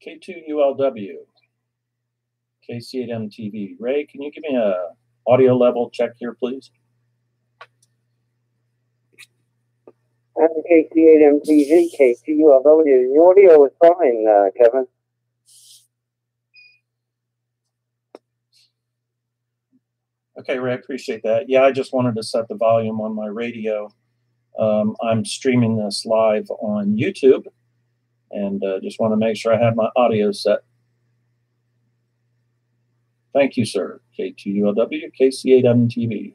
K2ULW, KC8MTV. Ray, can you give me a audio level check here, please? KC8MTV, K2ULW. The audio is fine, Kevin. Okay, Ray, I appreciate that. Yeah, I just wanted to set the volume on my radio. I'm streaming this live on YouTube, and just want to make sure I have my audio set. Thank you, sir. K2ULW, KC8MTV.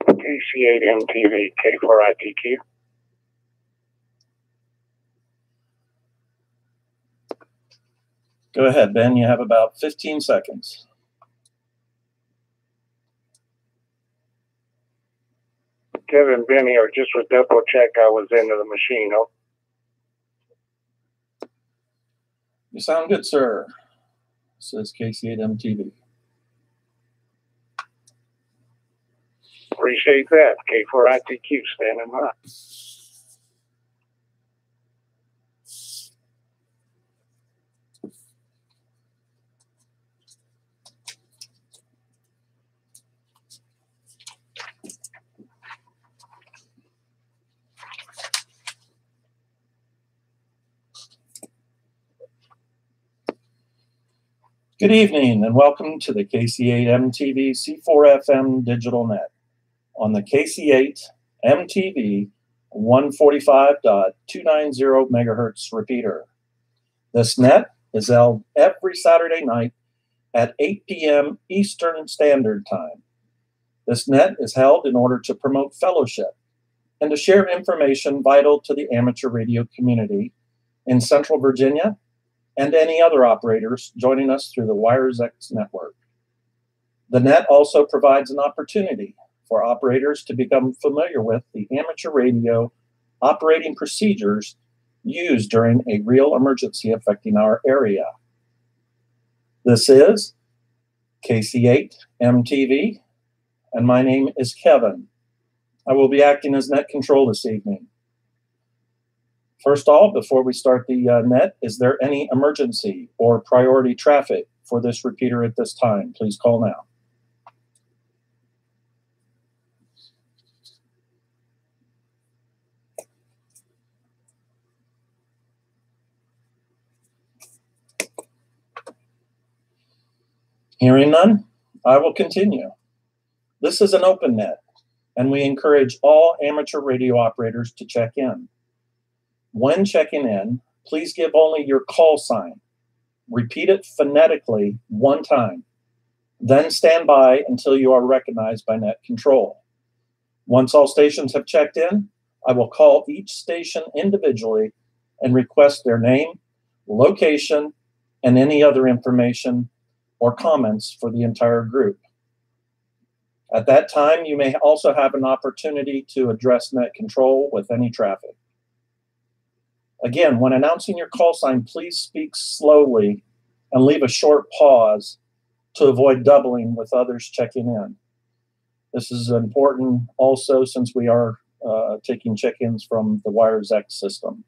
KC8MTV, K4ITQ. Go ahead, Ben. You have about 15 seconds. Kevin, Benny, or just with double check, I was into the machine. Oh. You sound good, sir. Says KC8MTV. Appreciate that. K4ITQ standing by. Good evening and welcome to the KC8MTV C4FM Digital Net on the KC8MTV 145.290 megahertz repeater. This net is held every Saturday night at 8 p.m. Eastern Standard Time. This net is held in order to promote fellowship and to share information vital to the amateur radio community in Central Virginia and any other operators joining us through the WiresX network. The net also provides an opportunity for operators to become familiar with the amateur radio operating procedures used during a real emergency affecting our area. This is KC8MTV, and my name is Kevin. I will be acting as net control this evening. First of all, before we start the net, is there any emergency or priority traffic for this repeater at this time? Please call now. Hearing none, I will continue. This is an open net, and we encourage all amateur radio operators to check in. When checking in, please give only your call sign. Repeat it phonetically one time. Then stand by until you are recognized by net control. Once all stations have checked in, I will call each station individually and request their name, location, and any other information or comments for the entire group. At that time, you may also have an opportunity to address net control with any traffic. Again, when announcing your call sign, please speak slowly and leave a short pause to avoid doubling with others checking in. This is important also since we are taking check-ins from the WiresX system.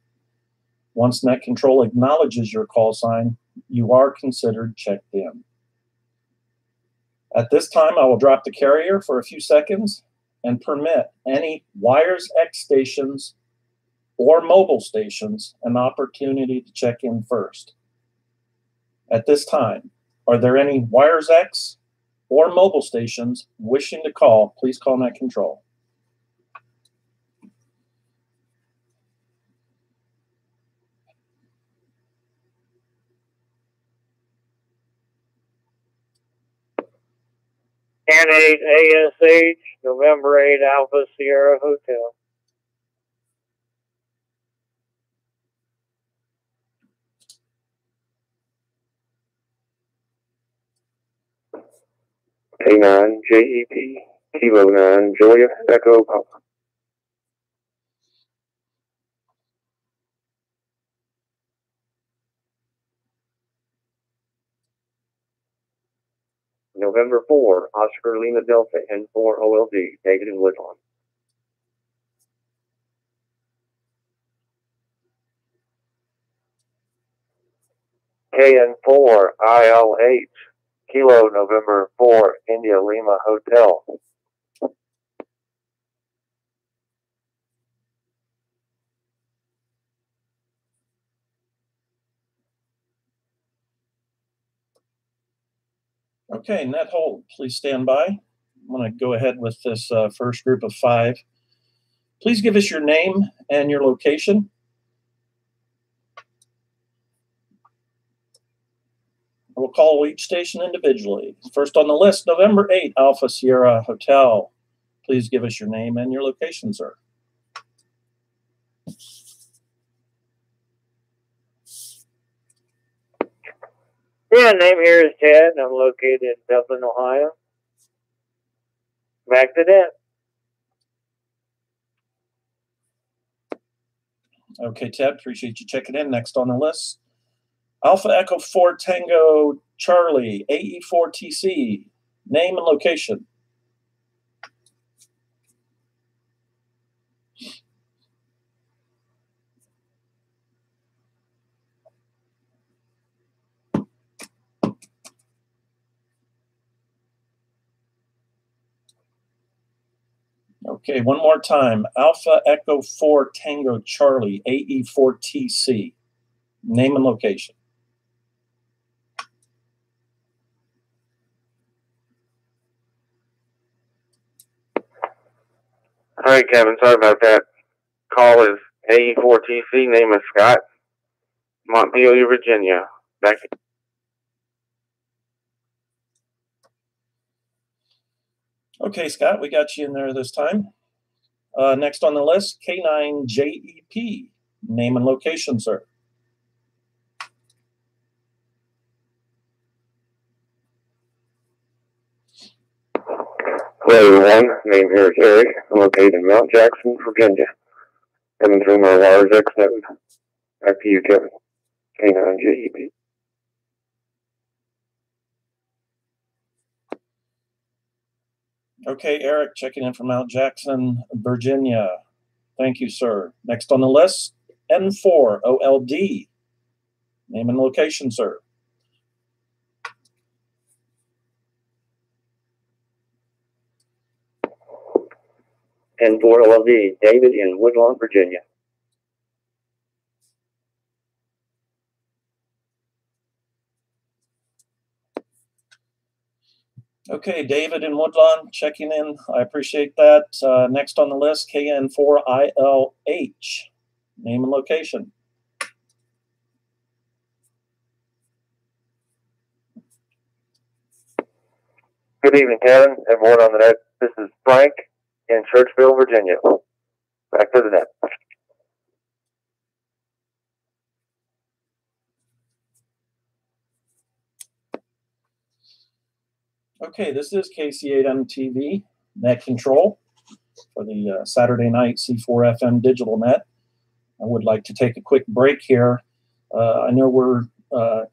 Once net control acknowledges your call sign, you are considered checked in. At this time, I will drop the carrier for a few seconds and permit any WiresX stations or mobile stations an opportunity to check in first. At this time, are there any WiresX or mobile stations wishing to call? Please call net control. N8 ASH, November 8 Alpha Sierra Hotel. K9 JEP, Kilo 9 Julia Echo Papa. November 4, Oscar Lima Delta N4 OLD, David and Woodlawn. KN4 ILH, Kilo November 4, India Lima Hotel. Okay, net hold, please stand by. I'm going to go ahead with this first group of 5. Please give us your name and your location. We'll call each station individually. First on the list, November 8, Alpha Sierra Hotel. Please give us your name and your location, sir. Yeah, name here is Ted, and I'm located in Dublin, Ohio. Back to that. Okay, Ted, appreciate you checking in. Next on the list, Alpha Echo 4 Tango Charlie, AE4TC. Name and location. Okay, one more time. Alpha Echo 4 Tango Charlie, AE4TC. Name and location. All right, Kevin, sorry about that. Call is AE4TC, name is Scott, Montpelier, Virginia. Back to Okay, Scott, we got you in there this time. Next on the list, K9JEP. Name and location, sir. Hello, everyone. Name here is Eric. I'm located in Mount Jackson, Virginia. Coming through my wires X7. Back to you, Kevin. K9JEP. Okay, Eric, checking in from Mount Jackson, Virginia. Thank you, sir. Next on the list, N4OLD. Name and location, sir. N4OLD, David in Woodlawn, Virginia. Okay, David in Woodlawn checking in. I appreciate that. Next on the list, KN4ILH. Name and location. Good evening, Kevin. Everyone on the net. This is Frank in Churchville, Virginia. Back to the net. Okay, this is KC8MTV net control for the Saturday night C4FM digital net. I would like to take a quick break here. I know we're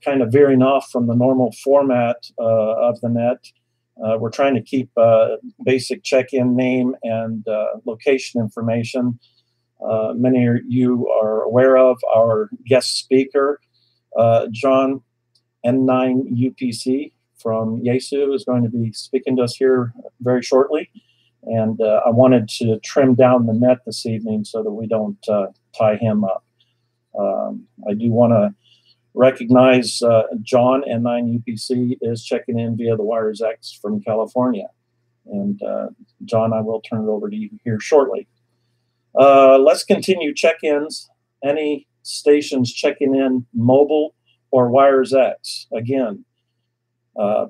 kind of veering off from the normal format of the net. We're trying to keep basic check-in name and location information. Many of you are aware of our guest speaker, John N9UPC from Yaesu is going to be speaking to us here very shortly. And I wanted to trim down the net this evening so that we don't tie him up. I do want to recognize John N9UPC is checking in via the Wires X from California. And John, I will turn it over to you here shortly. Let's continue check-ins. Any stations checking in mobile or Wires X, again,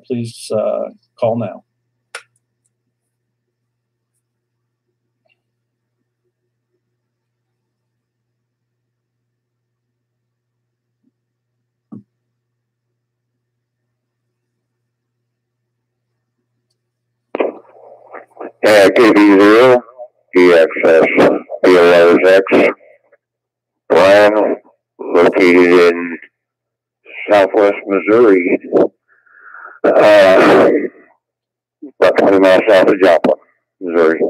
please call now. KB0, DXS, Wires X. Brian, located in southwest Missouri, about 20 miles south of Joplin, Missouri.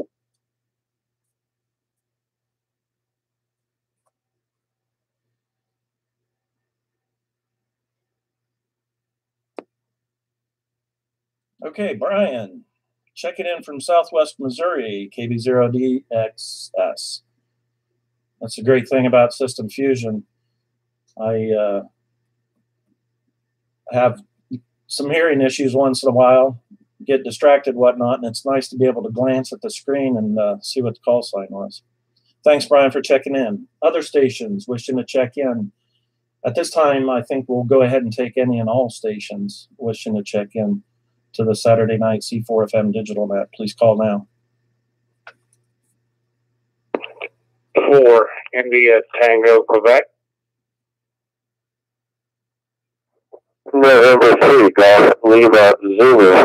Okay, Brian, checking in from Southwest Missouri, KB0DXS. That's a great thing about System Fusion. I have some hearing issues once in a while, get distracted, whatnot, and it's nice to be able to glance at the screen and see what the call sign was. Thanks, Brian, for checking in. Other stations wishing to check in. At this time, I think we'll go ahead and take any and all stations wishing to check in to the Saturday night C4FM digital net. Please call now. 4 India Tango Quebec. November 3 Golf Lima Zulu.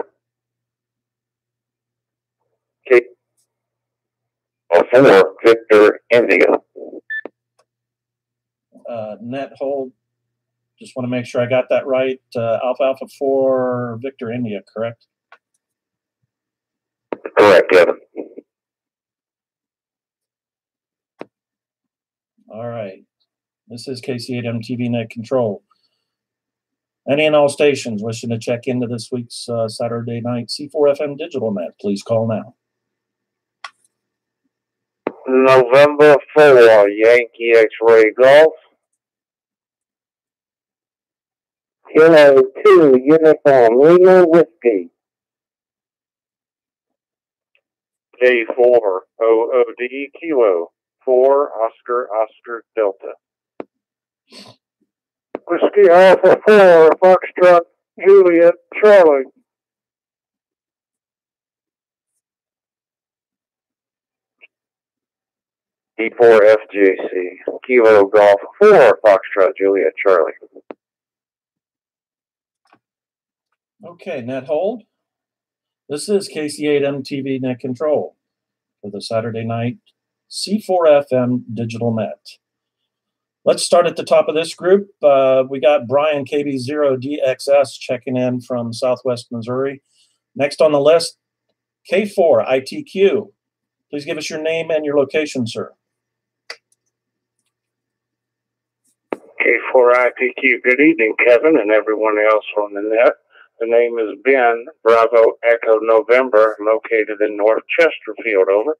K4 Victor India. Net hold. Just want to make sure I got that right. Alpha Alpha 4 Victor India, correct? Correct, Kevin. All right. This is KC8M TV Net Control. Any and all stations wishing to check into this week's Saturday night C4FM digital net, please call now. November 4 Yankee X-Ray Golf. Kilo 2 Uniform Lima Whiskey. J4 OOD Kilo 4 Oscar Delta. Whiskey Alpha 4 Foxtrot Juliet Charlie. D4 FJC Kilo Golf 4 Foxtrot Juliet Charlie. Okay, net hold. This is KC8M TV Net Control for the Saturday night C4FM digital net. Let's start at the top of this group. We got Brian KB0DXS checking in from Southwest Missouri. Next on the list, K4 ITQ. Please give us your name and your location, sir. K4 ITQ. Good evening, Kevin, and everyone else on the net. The name is Ben, Bravo Echo November, located in North Chesterfield, over.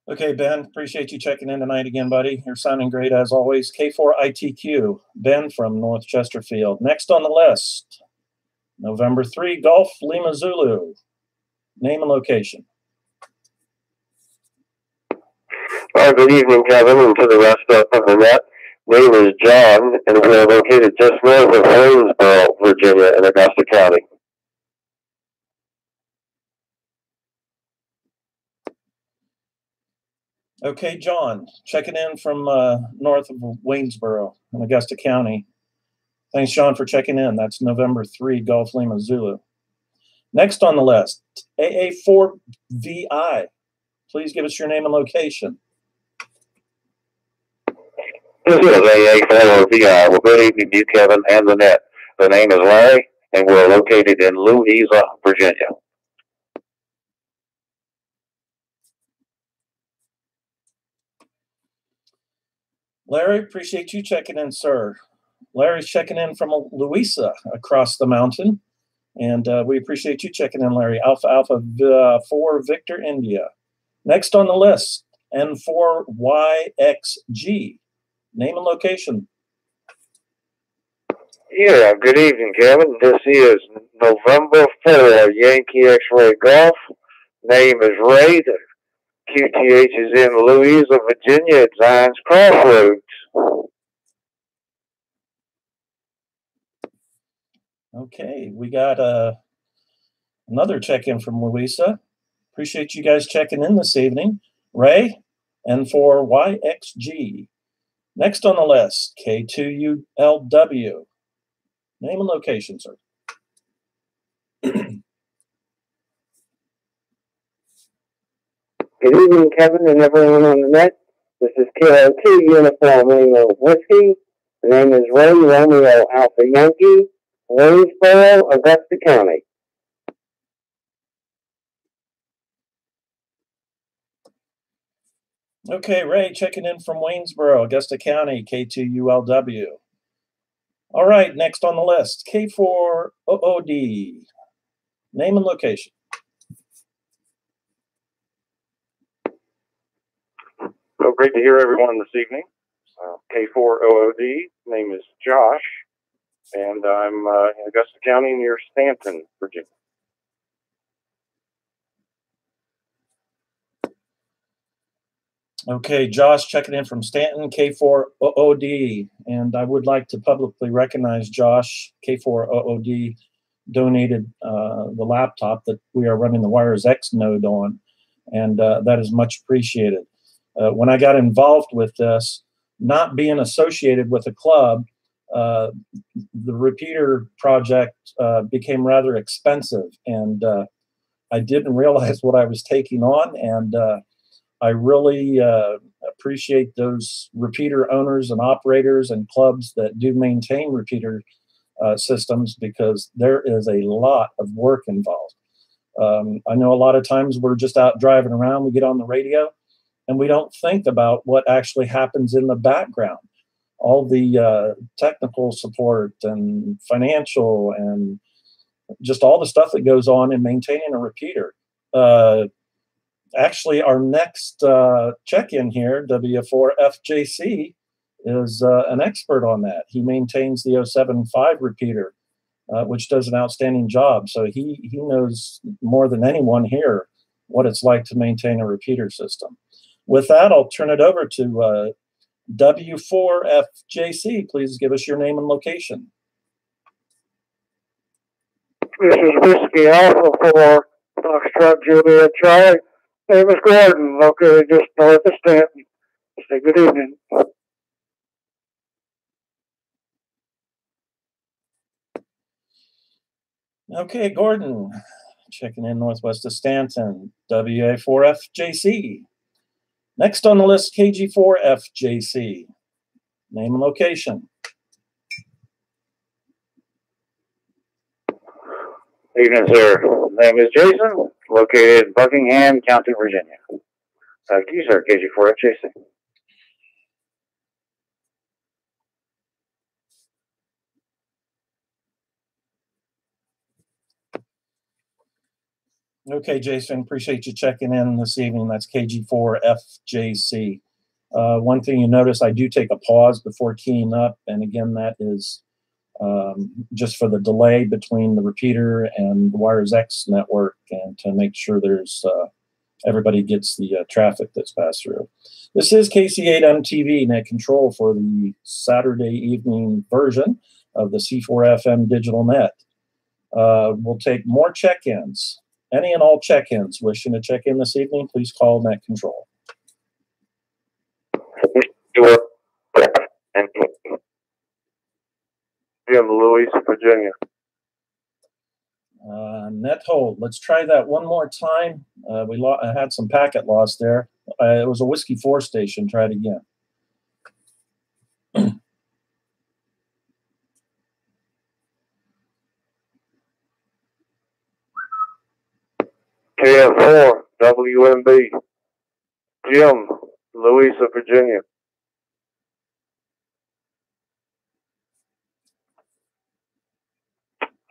Okay, Ben, appreciate you checking in tonight again, buddy. You're sounding great as always. K4 ITQ, Ben from North Chesterfield. Next on the list, November 3, Golf Lima Zulu. Name and location. Good evening, Kevin, and to the rest of the net. Name is John, and we are located just north of Waynesboro, Virginia, in Augusta County. Okay, John, checking in from north of Waynesboro in Augusta County. Thanks, John, for checking in. That's November 3, Golf Lima Zulu. Next on the list, AA4VI. Please give us your name and location. This is AA4VI. Well, good evening to you, Kevin, and the net. The name is Larry, and we're located in Louisa, Virginia. Larry, appreciate you checking in, sir. Larry's checking in from Louisa across the mountain, and we appreciate you checking in, Larry. Alpha Alpha 4 Victor India. Next on the list, N4YXG. Name and location. Yeah, good evening, Kevin. This is November 4 Yankee X-Ray Golf. Name is Ray. The QTH is in Louisa, Virginia at Zions Crossroads. Okay, we got another check-in from Louisa. Appreciate you guys checking in this evening. Ray, N4YXG. Next on the list, K2ULW. Name and location, sir. Good evening, Kevin, and everyone on the net. This is Kilo 2 Uniform Lima Whiskey. The name is Ray Romeo Alpha Yankee, Waynesboro, Augusta County. Okay, Ray, checking in from Waynesboro, Augusta County, K2ULW. All right, next on the list, K4OOD. Name and location. So great to hear everyone this evening. K4OOD, name is Josh, and I'm in Augusta County near Stanton, Virginia. Okay, Josh checking in from Stanton, K4OOD, and I would like to publicly recognize Josh. K4OOD donated the laptop that we are running the WiresX node on, and that is much appreciated. When I got involved with this, not being associated with a club, the repeater project became rather expensive, and I didn't realize what I was taking on, and I really appreciate those repeater owners and operators and clubs that do maintain repeater systems, because there is a lot of work involved. I know a lot of times we're just out driving around, we get on the radio, and we don't think about what actually happens in the background. All the technical support and financial and just all the stuff that goes on in maintaining a repeater. Actually, our next check-in here, W4FJC, is an expert on that. He maintains the 075 repeater, which does an outstanding job. So he knows more than anyone here what it's like to maintain a repeater system. With that, I'll turn it over to W4FJC. Please give us your name and location. This is Whiskey Alpha for Foxtrot Juliet Charlie. Name is Gordon, located just north of Stanton. Say good evening. Okay, Gordon, checking in northwest of Stanton, WA4FJC. Next on the list, KG4FJC. Name and location. Evening, sir. Name is Jason, located in Buckingham County, Virginia. Back to you, sir, KG4FJC. Okay, Jason, appreciate you checking in this evening. That's KG4FJC. One thing you notice, I do take a pause before keying up, and again, that is just for the delay between the repeater and the WiresX network, and to make sure there's everybody gets the traffic that's passed through. This is KC8MTV net control for the Saturday evening version of the C4FM digital net. We'll take more check-ins. Any and all check-ins wishing to check in this evening, please call net control. Jim, Louis, Virginia. Net hold. Let's try that one more time. I had some packet loss there. It was a Whiskey 4 station. Try it again. KF4, WMB. Jim, Louisa, Virginia.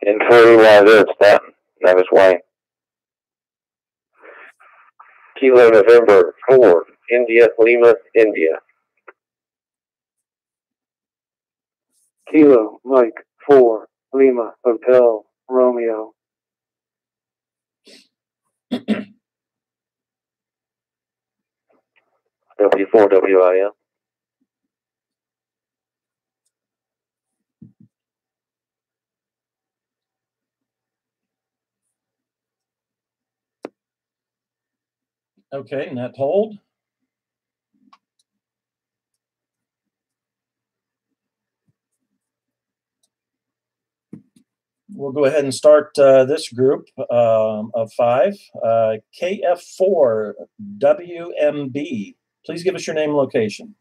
In 41, Stanton. That is Wayne. Kilo November 4, India, Lima, India. Kilo Mike 4, Lima Hotel Romeo. W4 WIM. Okay, net hold. We'll go ahead and start this group of 5. KF4 WMB. Please give us your name and location.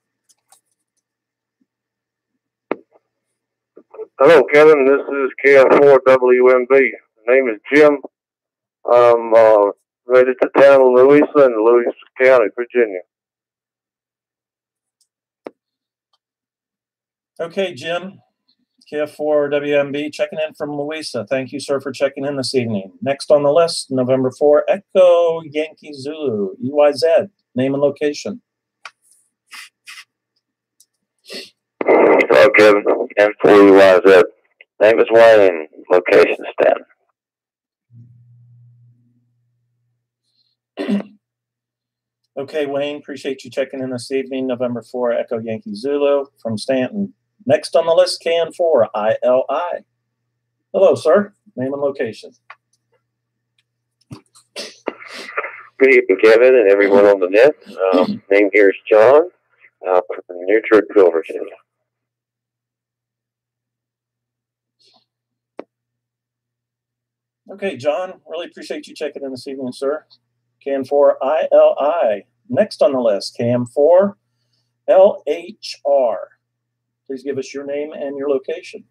Hello, Kevin. This is KF4 WMB. Name is Jim. I'm related to town of Louisa in Louisa County, Virginia. Okay, Jim. KF4WMB checking in from Louisa. Thank you, sir, for checking in this evening. Next on the list, November 4, Echo Yankee Zulu, EYZ, name and location. Hello, Kevin. N4UYZ. Name is Wayne. Location Stanton. Okay, Wayne, appreciate you checking in this evening. November 4, Echo Yankee Zulu from Stanton. Next on the list, KN4 ILI. Hello, sir. Name and location. Good evening, Kevin, and everyone on the net. Name here is John, near Churchville, Virginia. Okay, John, really appreciate you checking in this evening, sir. KN4 ILI. Next on the list, KM4 LHR. Please give us your name and your location.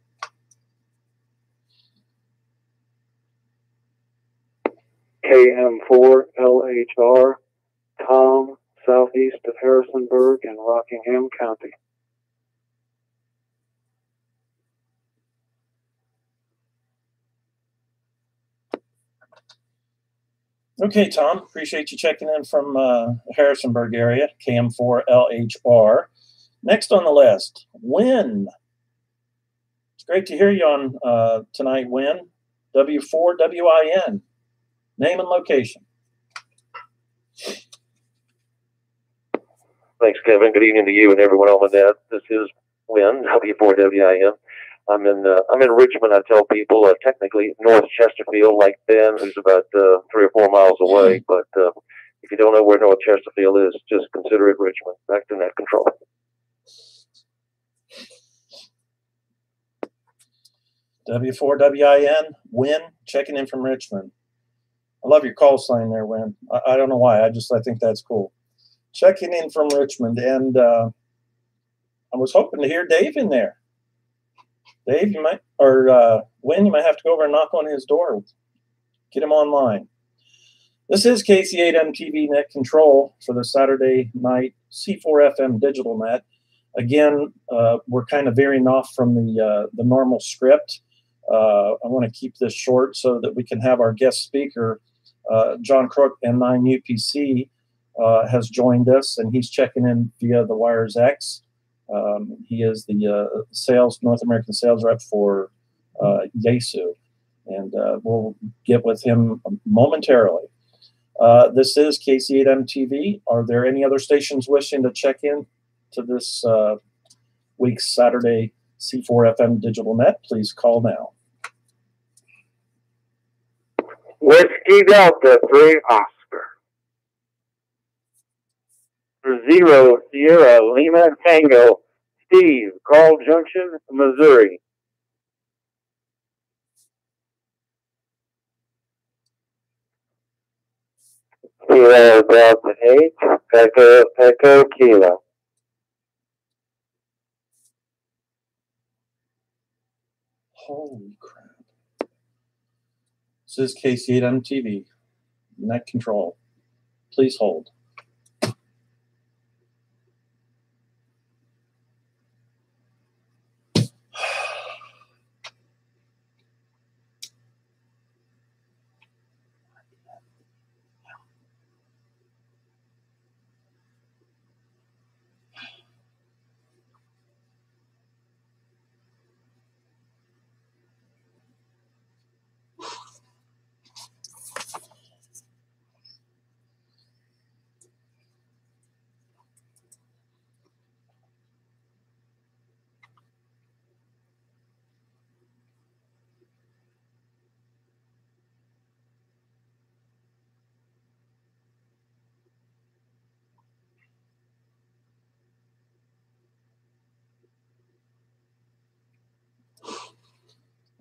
KM4 LHR, Tom, southeast of Harrisonburg in Rockingham County. Okay, Tom, appreciate you checking in from Harrisonburg area, KM4 LHR. Next on the list, Win. It's great to hear you on tonight, Win. W4WIN. Name and location. Thanks, Kevin. Good evening to you and everyone on the net. This is Win, W4WIN. I'm in Richmond. I tell people technically North Chesterfield, like Ben, who's about 3 or 4 miles away. But if you don't know where North Chesterfield is, just consider it Richmond. Back to net control. W4WIN, Win, checking in from Richmond. I love your call sign there, Win. I don't know why. I think that's cool. Checking in from Richmond, and I was hoping to hear Dave in there. Dave, you might, or Win, you might have to go over and knock on his door. Get him online. This is KC8M-TV Net Control for the Saturday night C4FM Digital Net. Again, we're kind of veering off from the normal script. I want to keep this short so that we can have our guest speaker, John Crook, N9UPC, has joined us, and he's checking in via the Wires X. He is the North American sales rep for Yaesu, and we'll get with him momentarily. This is KC8M-TV. Are there any other stations wishing to check in to this week's Saturday C4FM Digital Net? Please call now. Whiskey Delta 3 Oscar. 0 Sierra Lima Tango, Steve, Carl Junction, Missouri. Sierra Delta 8, Echo Kilo. Holy crap. This is KC8M-TV, Net Control. Please hold.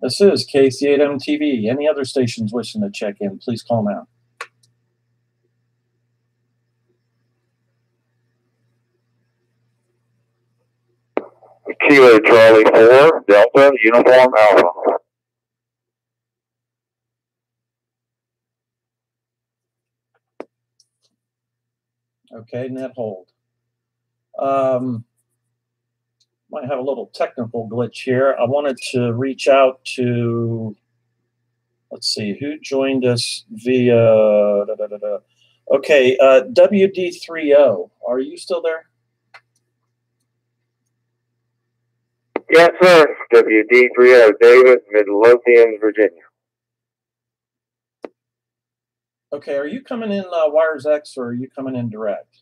This is KC8M-TV. Any other stations wishing to check in, please call now. Kilo Charlie 4, Delta, Uniform Alpha. Okay, net hold. Might have a little technical glitch here. I wanted to reach out to, let's see, who joined us via, okay, WD30. Are you still there? Yes, sir. WD30, David, Midlothian, Virginia. Okay, are you coming in Wires X or are you coming in direct?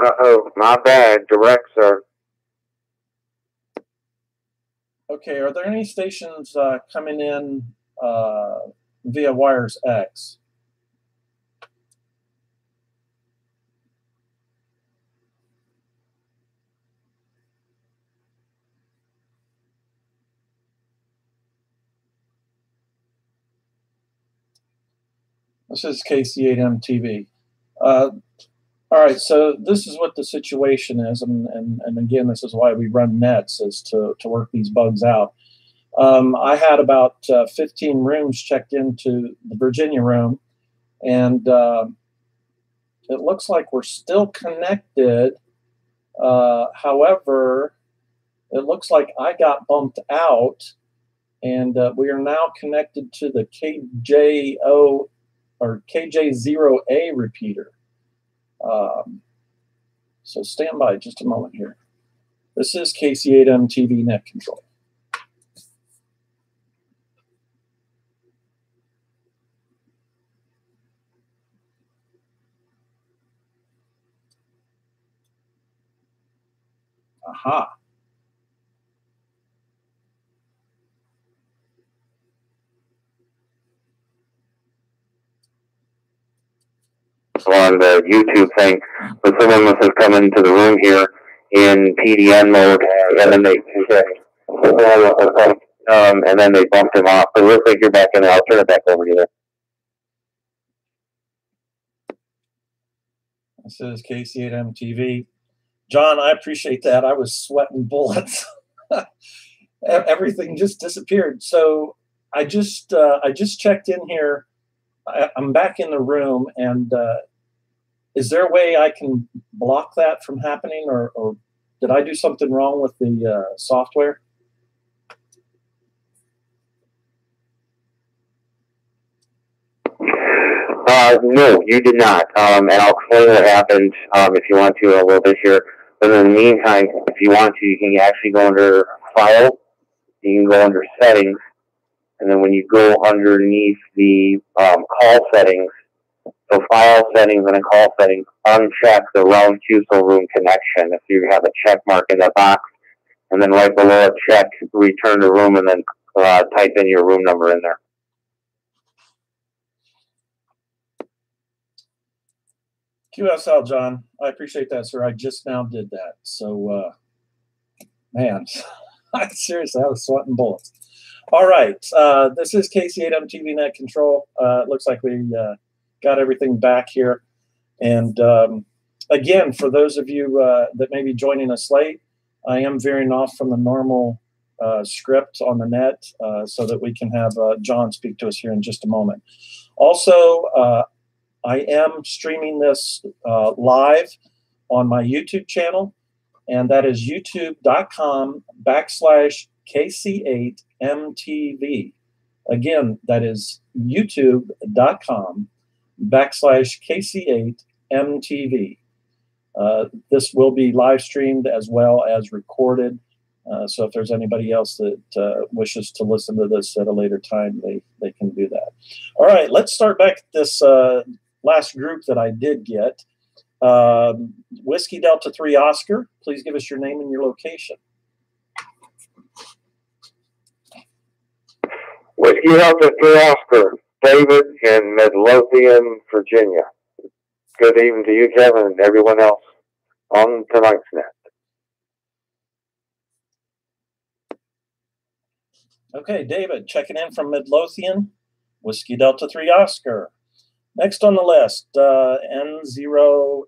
Uh-oh, my bad. Direct, sir. Okay, are there any stations coming in via Wires X? This is KC8M TV. All right, so this is what the situation is, and again, this is why we run nets, is to work these bugs out. I had about 15 rooms checked into the Virginia room, and it looks like we're still connected. However, it looks like I got bumped out, and we are now connected to the KJO or KJ0A repeater. So stand by just a moment here. This is KC8M TV Net Control. Aha. On the YouTube thing, but someone must have come into the room here in PDN mode, and then and then they bumped him off. So it looks like you're back in. I'll turn it back over to you there. This is KC8M TV. John, I appreciate that. I was sweating bullets. Everything just disappeared. So I just checked in here. I'm back in the room, and is there a way I can block that from happening, or did I do something wrong with the software? No, you did not. And I'll explain what happened if you want to a little bit here. But in the meantime, if you want to, you can actually go under File. You can go under Settings. And then when you go underneath the call settings, so File Settings and then Call Settings, uncheck the Round QSO Room connection if you have a check mark in that box. And then right below it, check Return to Room, and then type in your room number in there. QSL, John. I appreciate that, sir. I just now did that. So, man, seriously, I was sweating bullets. All right. This is KC8M TV Net Control. It looks like we got everything back here. And again, for those of you that may be joining us late, I am veering off from the normal script on the net so that we can have John speak to us here in just a moment. Also, I am streaming this live on my YouTube channel, and that is youtube.com/KC8MTV. Again, that is youtube.com/KC8MTV. This will be live streamed as well as recorded. So if there's anybody else that wishes to listen to this at a later time, they can do that. All right, let's start back at this last group that I did get. Whiskey Delta 3 Oscar, please give us your name and your location. Whiskey Delta 3 Oscar, David in Midlothian, Virginia. Good evening to you, Kevin, and everyone else on tonight's net. Okay, David, checking in from Midlothian, Whiskey Delta 3 Oscar. Next on the list, N0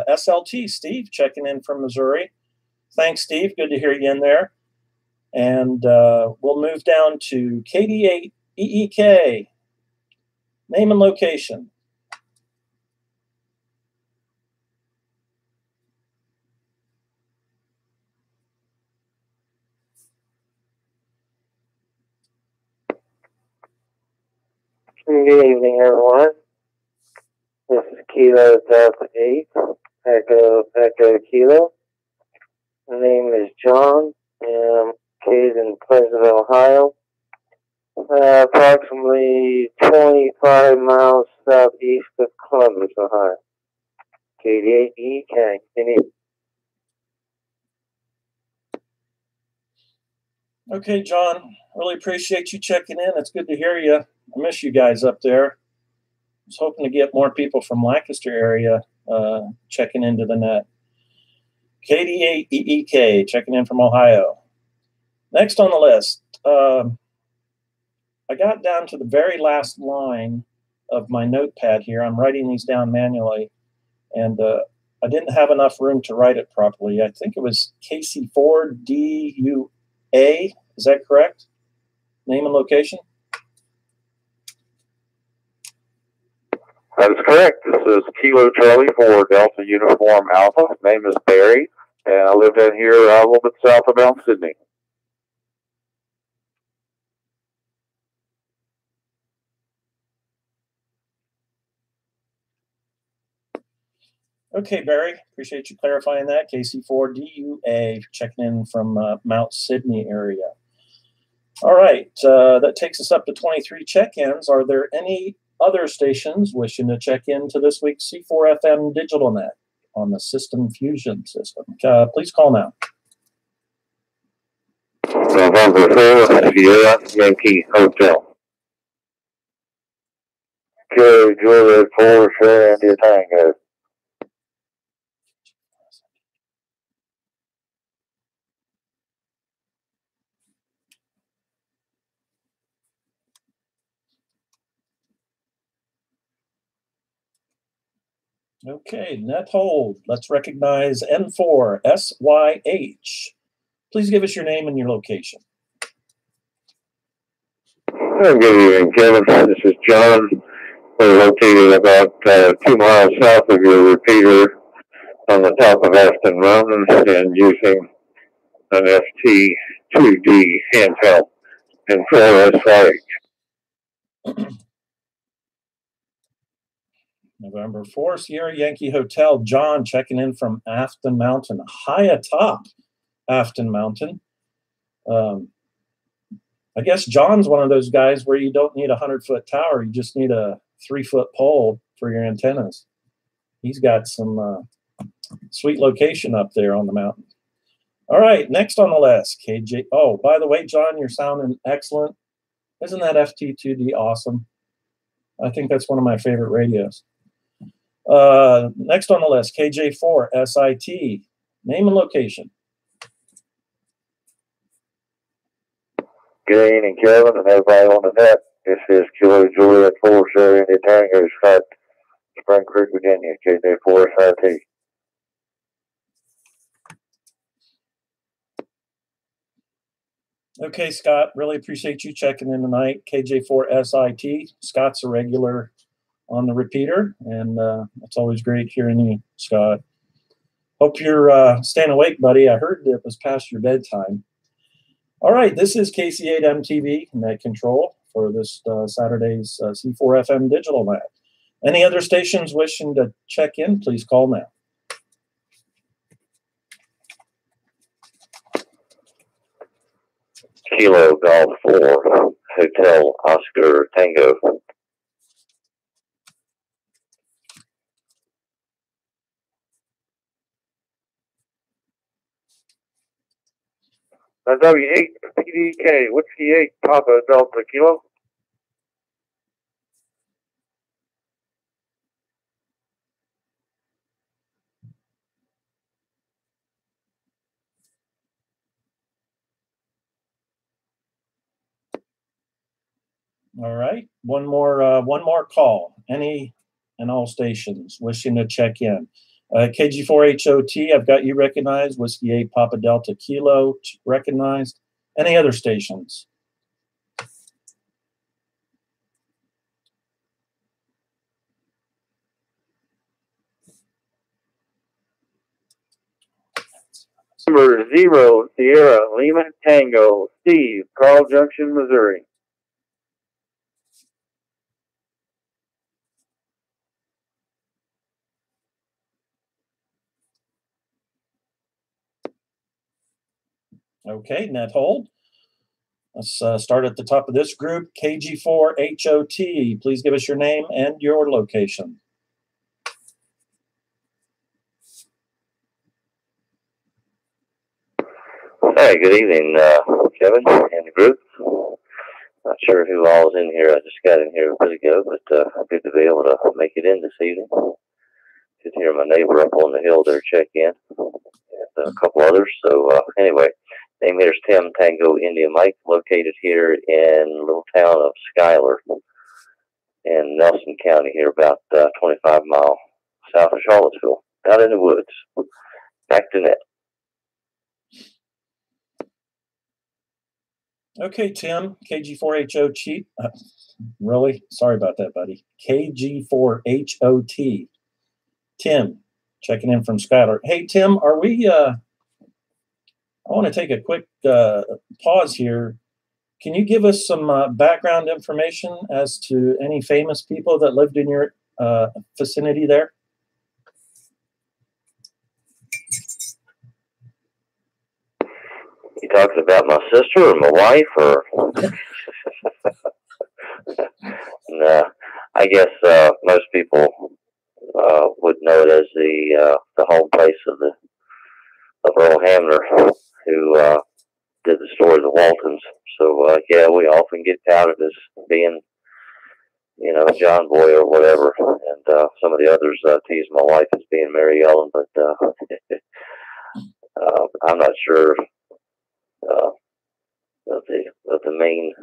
SLT, Steve, checking in from Missouri. Thanks, Steve. Good to hear you in there. And we'll move down to KD8 EEK. Name and location. Good evening, everyone. This is Kilo Delta 8, Echo Kilo. My name is John, and I'm located in Pleasantville, Ohio, approximately 25 miles southeast of Columbus, Ohio. KD8EK. Okay, John, really appreciate you checking in. It's good to hear you. I miss you guys up there. I was hoping to get more people from Lancaster area checking into the net. KD8EEK, checking in from Ohio. Next on the list, I got down to the very last line of my notepad here. I'm writing these down manually, and I didn't have enough room to write it properly. I think it was KC4DUA. Is that correct? Name and location? That is correct. This is Kilo Charlie for Delta Uniform Alpha. Name is Barry, and I live down here a little bit south of Mount Sydney. Okay, Barry, appreciate you clarifying that. KC4DUA, checking in from Mount Sydney area. All right, that takes us up to 23 check-ins. Are there any other stations wishing to check into this week's C4FM Digital Net on the System Fusion system? Please call now. November 4, Sierra Yankee Hotel. Juliet 4, Sierra India Tango. Okay, net hold. Let's recognize N4SYH. Please give us your name and your location. Good evening, Kevin. This is John. We're located about 2 miles south of your repeater on the top of Afton Mountain and using an FT2D handheld and 4SYH. November 4, Sierra Yankee Hotel. John checking in from Afton Mountain, high atop Afton Mountain. I guess John's one of those guys where you don't need a 100-foot tower. You just need a 3-foot pole for your antennas. He's got some sweet location up there on the mountain. All right, next on the list, KJ. Oh, by the way, John, you're sounding excellent. Isn't that FT2D awesome? I think that's one of my favorite radios. Next on the list, KJ4SIT. Name and location. Good evening, Kevin, and everybody on the net. This is Kilo Juliet 4, Sierra India Tango, Scott, Spring Creek, Virginia, KJ4SIT. Okay, Scott, really appreciate you checking in tonight. KJ4SIT. Scott's a regular on the repeater, and it's always great hearing you, Scott. Hope you're staying awake, buddy. I heard it was past your bedtime. All right, this is KC8MTV Net Control for this Saturday's C4FM Digital Net. Any other stations wishing to check in, please call now. Kilo Golf 4, Hotel Oscar Tango. W8 PDK, Whiskey 8, Papa Delta Kilo. All right, one more call. Any and all stations wishing to check in. KG4HOT, I've got you recognized. Whiskey 8, Papa Delta Kilo recognized. Any other stations? Number 0, Sierra Lima Tango, Steve, Carl Junction, Missouri. Okay, net hold. Let's start at the top of this group, KG4HOT. Please give us your name and your location. Hi, good evening, Kevin and the group. Not sure who all is in here. I just got in here a bit ago, but good to be able to make it in this evening. Good to hear my neighbor up on the hill there check in, and a couple others. So anyway, name here is Tim Tango India Mike, located here in the little town of Schuyler in Nelson County, here about 25 miles south of Charlottesville, out in the woods. Back to net. Okay, Tim, KG4HOT. Really? Sorry about that, buddy. KG4HOT. Tim, checking in from Schuyler. Hey, Tim, are we, I want to take a quick pause here. Can you give us some background information as to any famous people that lived in your vicinity there? You talking about my sister or my wife or? Nah, I guess most people would know it as the home place of Earl Hamner, who did the story of the Waltons. So yeah, we often get touted as being, you know, John Boy or whatever, and some of the others tease my wife as being Mary Ellen, but I'm not sure of the main,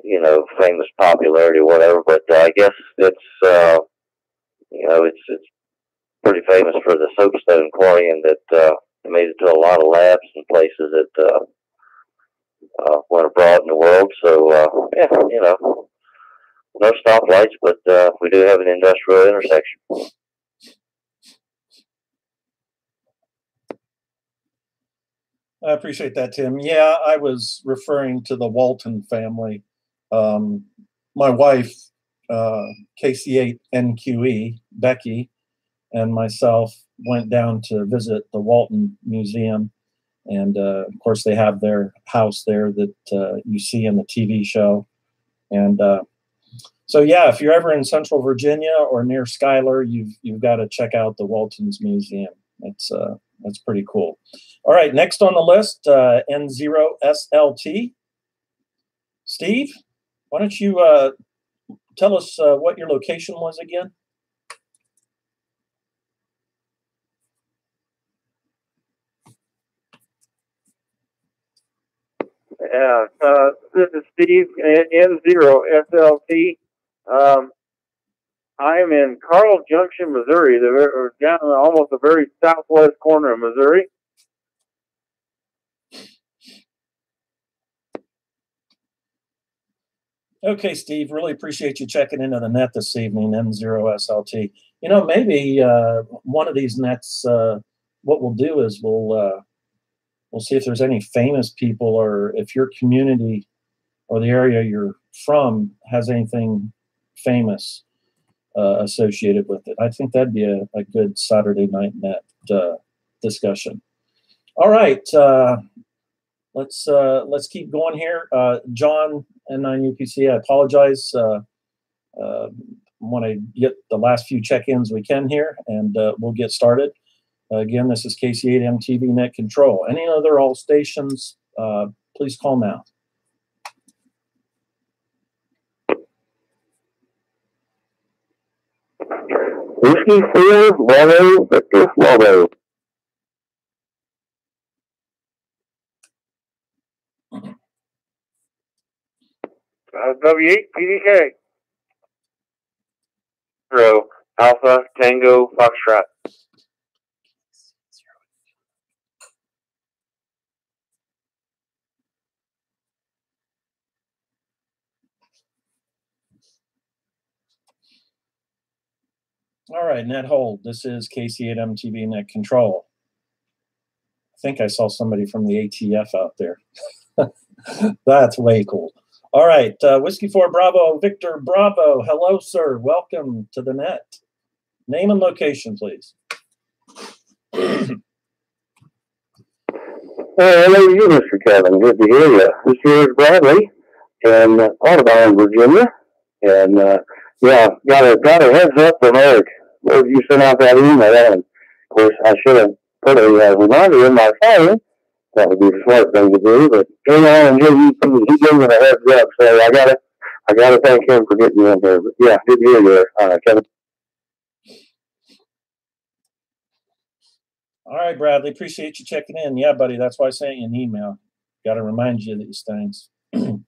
you know, famous popularity or whatever. But I guess it's you know, it's pretty famous for the soapstone quarrying that made it to a lot of labs and places that went abroad in the world. So yeah, you know, no stoplights, but we do have an industrial intersection. I appreciate that, Tim. Yeah, I was referring to the Walton family. My wife, KC8NQE, Becky, and myself went down to visit the Walton Museum. And of course, they have their house there that you see in the TV show. And so, yeah, if you're ever in Central Virginia or near Schuyler, you've got to check out the Walton's Museum. That's pretty cool. All right, next on the list, N0SLT. Steve, why don't you tell us what your location was again? Yeah, this is Steve, N0SLT. I am in Carl Junction, Missouri, down almost the very southwest corner of Missouri. Okay, Steve, really appreciate you checking into the net this evening, N0SLT. You know, maybe one of these nets, what we'll do is we'll see if there's any famous people, or if your community or the area you're from has anything famous associated with it. I think that'd be a good Saturday night net discussion. All right, let's keep going here. John, N9UPC, I apologize. Want to get the last few check-ins we can here, and we'll get started. Again, this is KC8MTV Net Control. Any other all stations, please call now. Whiskey 4, Bravo, Victor, Bravo. W8 PDK. Zero, Alpha, Tango, Foxtrot. All right, net hold. This is KC8MTV Net Control. I think I saw somebody from the ATF out there. That's way cool. All right, Whiskey 4 Bravo, Victor Bravo. Hello, sir. Welcome to the net. Name and location, please. Hello to you, Mr. Kevin. Good to hear you. This here is Bradley in Audubon, Virginia. And, yeah, got a heads up from Eric. Well, you sent out that email. And of course, I should have put a reminder in my phone. That would be the smart thing to do. But hang on, he gave me a heads up. So I gotta thank him for getting me in there. But yeah, good to hear you, Kevin. All right, Bradley, appreciate you checking in. Yeah, buddy, that's why I sent you an email. Got to remind you of these things. And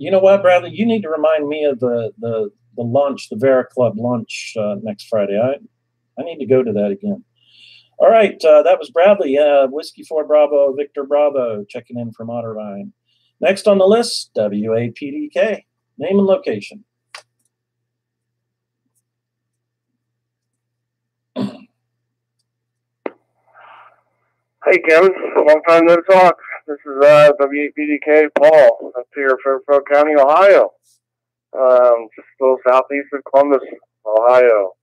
you know what, Bradley, you need to remind me of the lunch, the Vera Club lunch next Friday. I need to go to that again. All right, that was Bradley, Whiskey 4 Bravo, Victor Bravo, checking in from Otterbein. Next on the list, WAPDK, name and location. Hey, Kevin. Long time no talk. This is WAPDK Paul up here in Fairfield County, Ohio. Just a little southeast of Columbus, Ohio.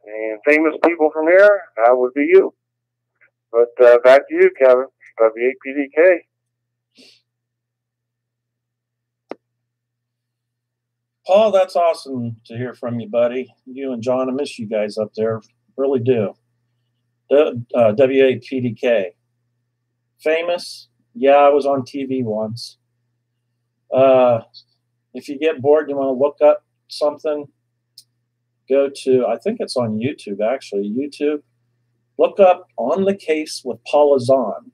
And famous people from here, that would be you. But back to you, Kevin. WAPDK. Paul, that's awesome to hear from you, buddy. You and John, I miss you guys up there. Really do. WAPDK. Famous? Yeah, I was on TV once. If you get bored, you want to look up something, go to, I think it's on YouTube, actually. YouTube. Look up On the Case with Paula Zahn.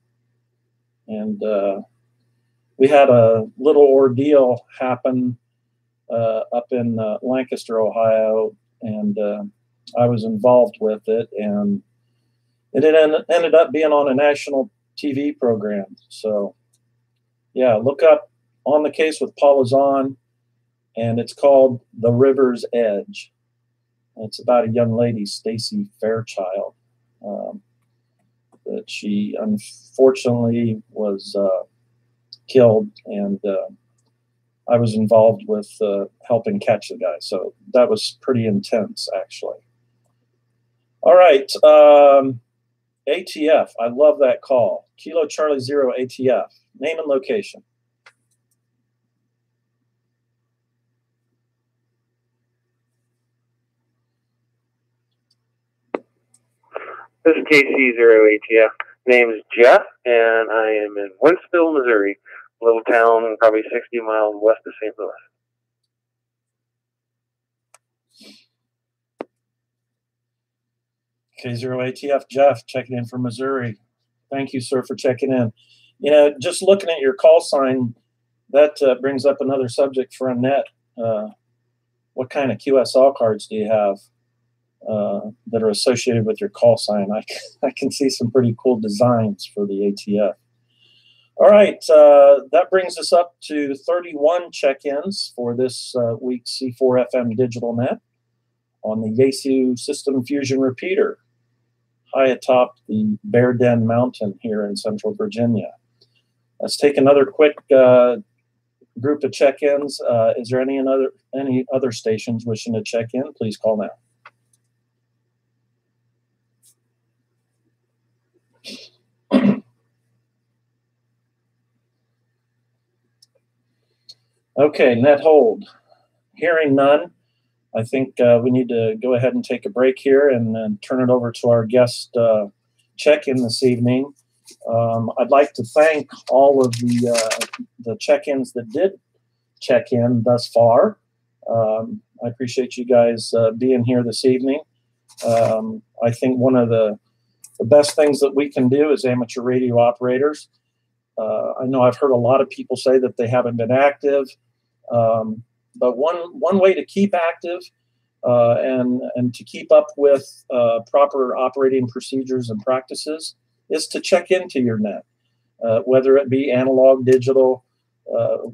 And we had a little ordeal happen up in Lancaster, Ohio, and I was involved with it, and it ended up being on a national TV program. So, yeah, look up On the Case with Paula Zahn, and it's called The River's Edge. It's about a young lady, Stacy Fairchild, that she unfortunately was killed, and I was involved with helping catch the guy. So that was pretty intense, actually. All right. ATF. I love that call. Kilo Charlie 0 ATF. Name and location. This is KC0 ATF. Name is Jeff, and I am in Wentzville, Missouri. A little town probably 60 miles west of St. Louis. K0ATF, Jeff, checking in from Missouri. Thank you, sir, for checking in. You know, just looking at your call sign, that brings up another subject for Annette. What kind of QSL cards do you have that are associated with your call sign? I can see some pretty cool designs for the ATF. All right, that brings us up to 31 check-ins for this week's C4FM Digital Net on the Yaesu System Fusion Repeater, high atop the Bear Den Mountain here in Central Virginia. Let's take another quick group of check-ins. Is there any other stations wishing to check in? Please call now. Okay, net hold. Hearing none, I think we need to go ahead and take a break here and turn it over to our guest check-in this evening. I'd like to thank all of the check-ins that did check in thus far. I appreciate you guys being here this evening. I think one of the best things that we can do as amateur radio operators, I know I've heard a lot of people say that they haven't been active, but one way to keep active and to keep up with proper operating procedures and practices is to check into your net, whether it be analog, digital,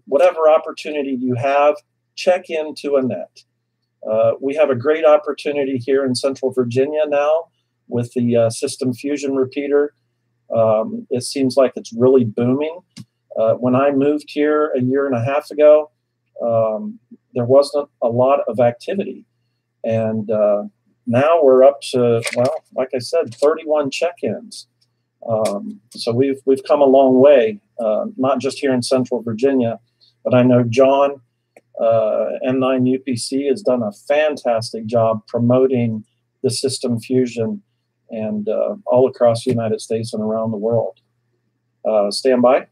whatever opportunity you have, check into a net. We have a great opportunity here in Central Virginia now with the System Fusion Repeater. It seems like it's really booming. When I moved here a year and a half ago, there wasn't a lot of activity. And now we're up to, well, like I said, 31 check-ins. So we've come a long way, not just here in Central Virginia, but I know John, N9 UPC, has done a fantastic job promoting the System Fusion and all across the United States and around the world. Stand by.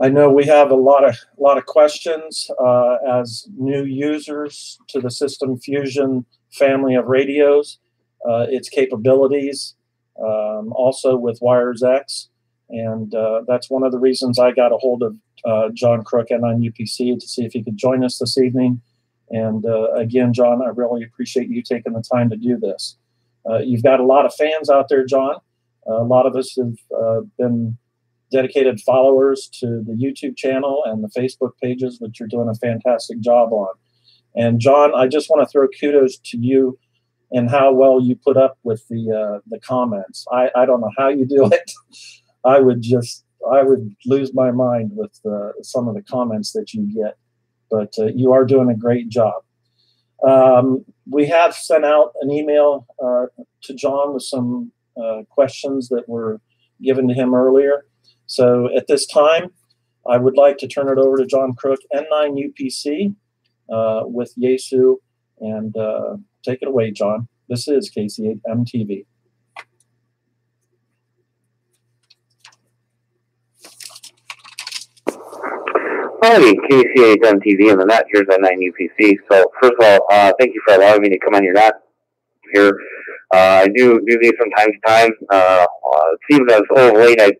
I know we have a lot of questions as new users to the System Fusion family of radios, its capabilities, also with WiresX, and that's one of the reasons I got a hold of John Crook, N9 UPC, to see if he could join us this evening. And again, John, I really appreciate you taking the time to do this. You've got a lot of fans out there, John. A lot of us have been dedicated followers to the YouTube channel and the Facebook pages, which you're doing a fantastic job on. And John, I just want to throw kudos to you and how well you put up with the comments. I don't know how you do it. I would lose my mind with some of the comments that you get, but you are doing a great job. We have sent out an email to John with some questions that were given to him earlier. So at this time, I would like to turn it over to John Crook, N9 UPC, with Yaesu, and take it away, John. This is KC8M TV. Howdy, KC8M TV and the net. Here's N9 UPC. So first of all, thank you for allowing me to come on your net here. I do these from time to time. It seems as of late I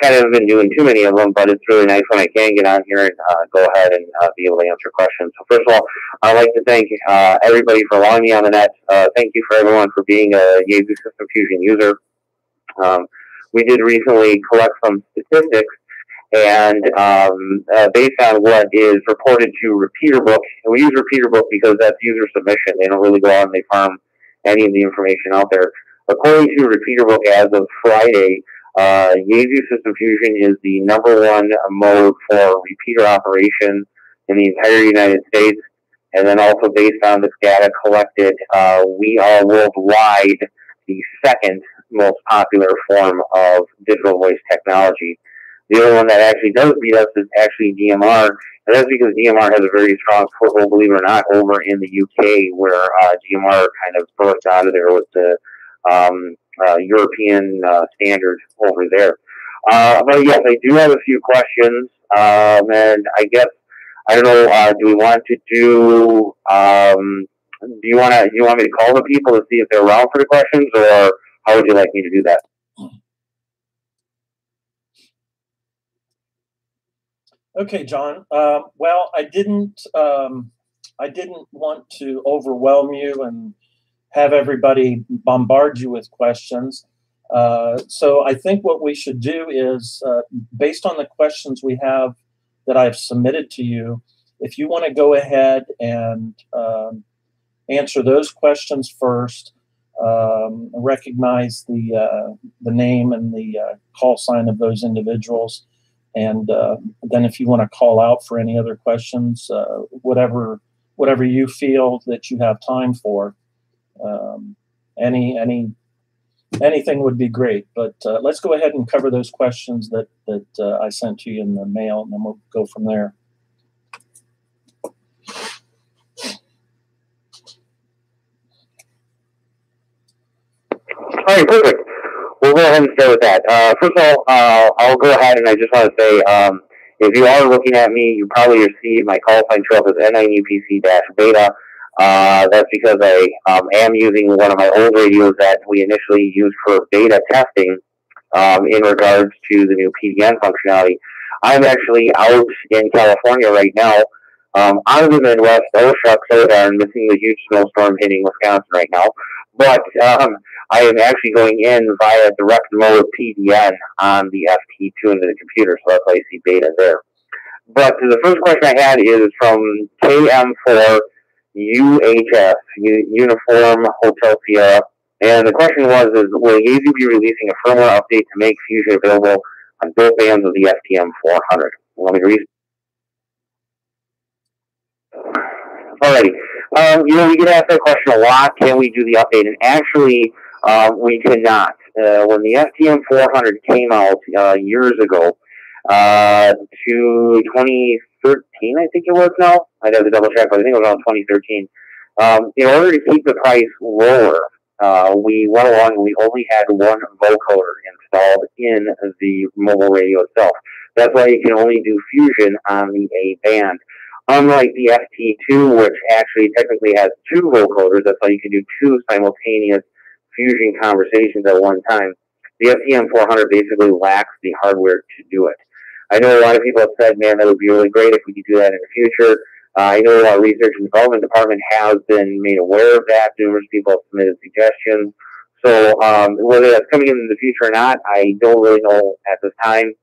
kind of been doing too many of them, but it's really nice when I can get on here and go ahead and be able to answer questions. So first of all, I'd like to thank everybody for allowing me on the net. Thank you for everyone for being a Yaesu System Fusion user. We did recently collect some statistics, and based on what is reported to RepeaterBook, and we use RepeaterBook because that's user submission. They don't really go out and they farm any of the information out there. According to RepeaterBook, as of Friday, Yaesu System Fusion is the #1 mode for repeater operation in the entire United States. And then also based on this data collected, we are worldwide the second most popular form of digital voice technology. The only one that actually does beat us is actually DMR, and that's because DMR has a very strong foothold, believe it or not, over in the UK, where DMR kind of burst out of there with the European standard over there. But yes, I do have a few questions, and I guess I don't know. Do we want to do? Do you want me to call the people to see if they're around for the questions, or how would you like me to do that? Okay, John. Well, I didn't want to overwhelm you and have everybody bombard you with questions. So I think what we should do is, based on the questions we have that I've submitted to you, if you want to go ahead and answer those questions first, recognize the name and the call sign of those individuals, and then if you want to call out for any other questions, whatever you feel that you have time for. Anything would be great, but let's go ahead and cover those questions that I sent to you in the mail, and then we'll go from there. All right, perfect. We'll go ahead and start with that. First of all, I'll go ahead and I just want to say, if you are looking at me, you probably see my call sign show up as N9UPC-beta. That's because I am using one of my old radios that we initially used for beta testing in regards to the new PDN functionality. I'm actually out in California right now. Out of the Midwest, oh shucks, so darn, missing the huge snowstorm hitting Wisconsin right now. But I am actually going in via direct mode PDN on the FT2 into the computer, so that's why you see beta there. But the first question I had is from KM4 UHS, Uniform Hotel Sierra, and the question was, will Yaesu be releasing a firmware update to make Fusion available on both bands of the FTM 400? Let me read. Alrighty. We get asked that question a lot. Can we do the update? And actually, we cannot. When the FTM 400 came out years ago, to 2013, I think it was now. I'd have to double check, but I think it was around 2013. In order to keep the price lower, we went along and we only had one vocoder installed in the mobile radio itself. That's why you can only do fusion on the A band. Unlike the FT2, which actually technically has two vocoders, that's why you can do two simultaneous fusion conversations at one time. The FTM 400 basically lacks the hardware to do it. I know a lot of people have said, man, that would be really great if we could do that in the future. I know our research and development department has been made aware of that. Numerous people have submitted suggestions. So whether that's coming in the future or not, I don't really know at this time,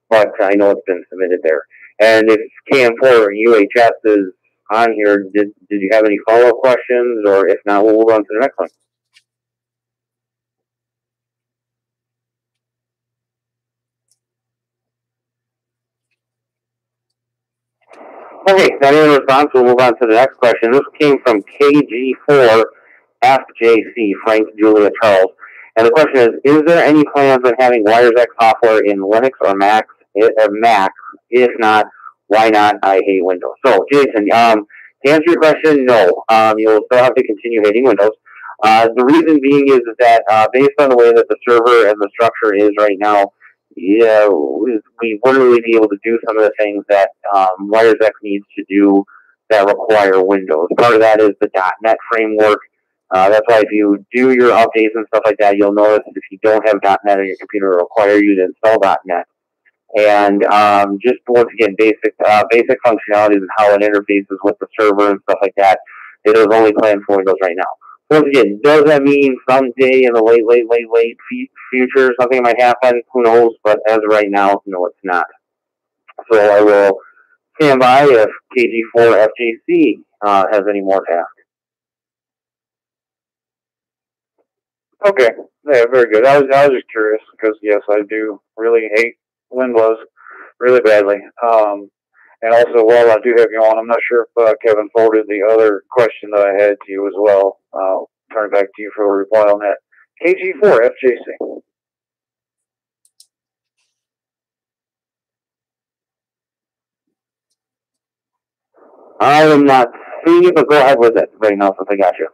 but I know it's been submitted there. And if KM4 or UHS is on here, did you have any follow-up questions? Or if not, we'll move on to the next one. Okay, that is a response. We'll move on to the next question. This came from KG4FJC, Frank Julia Charles. And the question is there any plans on having WiresX software in Linux or Mac? If not, why not? I hate Windows. So, Jason, to answer your question, no. You'll still have to continue hating Windows. The reason being is that based on the way that the server and the structure is right now, yeah, we wouldn't really be able to do some of the things that WiresX needs to do that require Windows. Part of that is the .NET framework. That's why if you do your updates and stuff like that, you'll notice if you don't have .NET on your computer, it'll require you to install .NET. And just once again, basic functionalities and how it interfaces with the server and stuff like that. It is only planned for Windows right now. Once again, does that mean someday in the late future something might happen? Who knows? But as of right now, no, it's not. So I will stand by if KG4FJC has any more to ask. Okay, yeah, very good. I was just curious because yes, I do really hate Windows really badly. And also, while I do have you on, I'm not sure if Kevin forwarded the other question that I had to you as well. I'll turn it back to you for a reply on that. KG4FJC. I am not seeing it, but go ahead with it right now since I got you.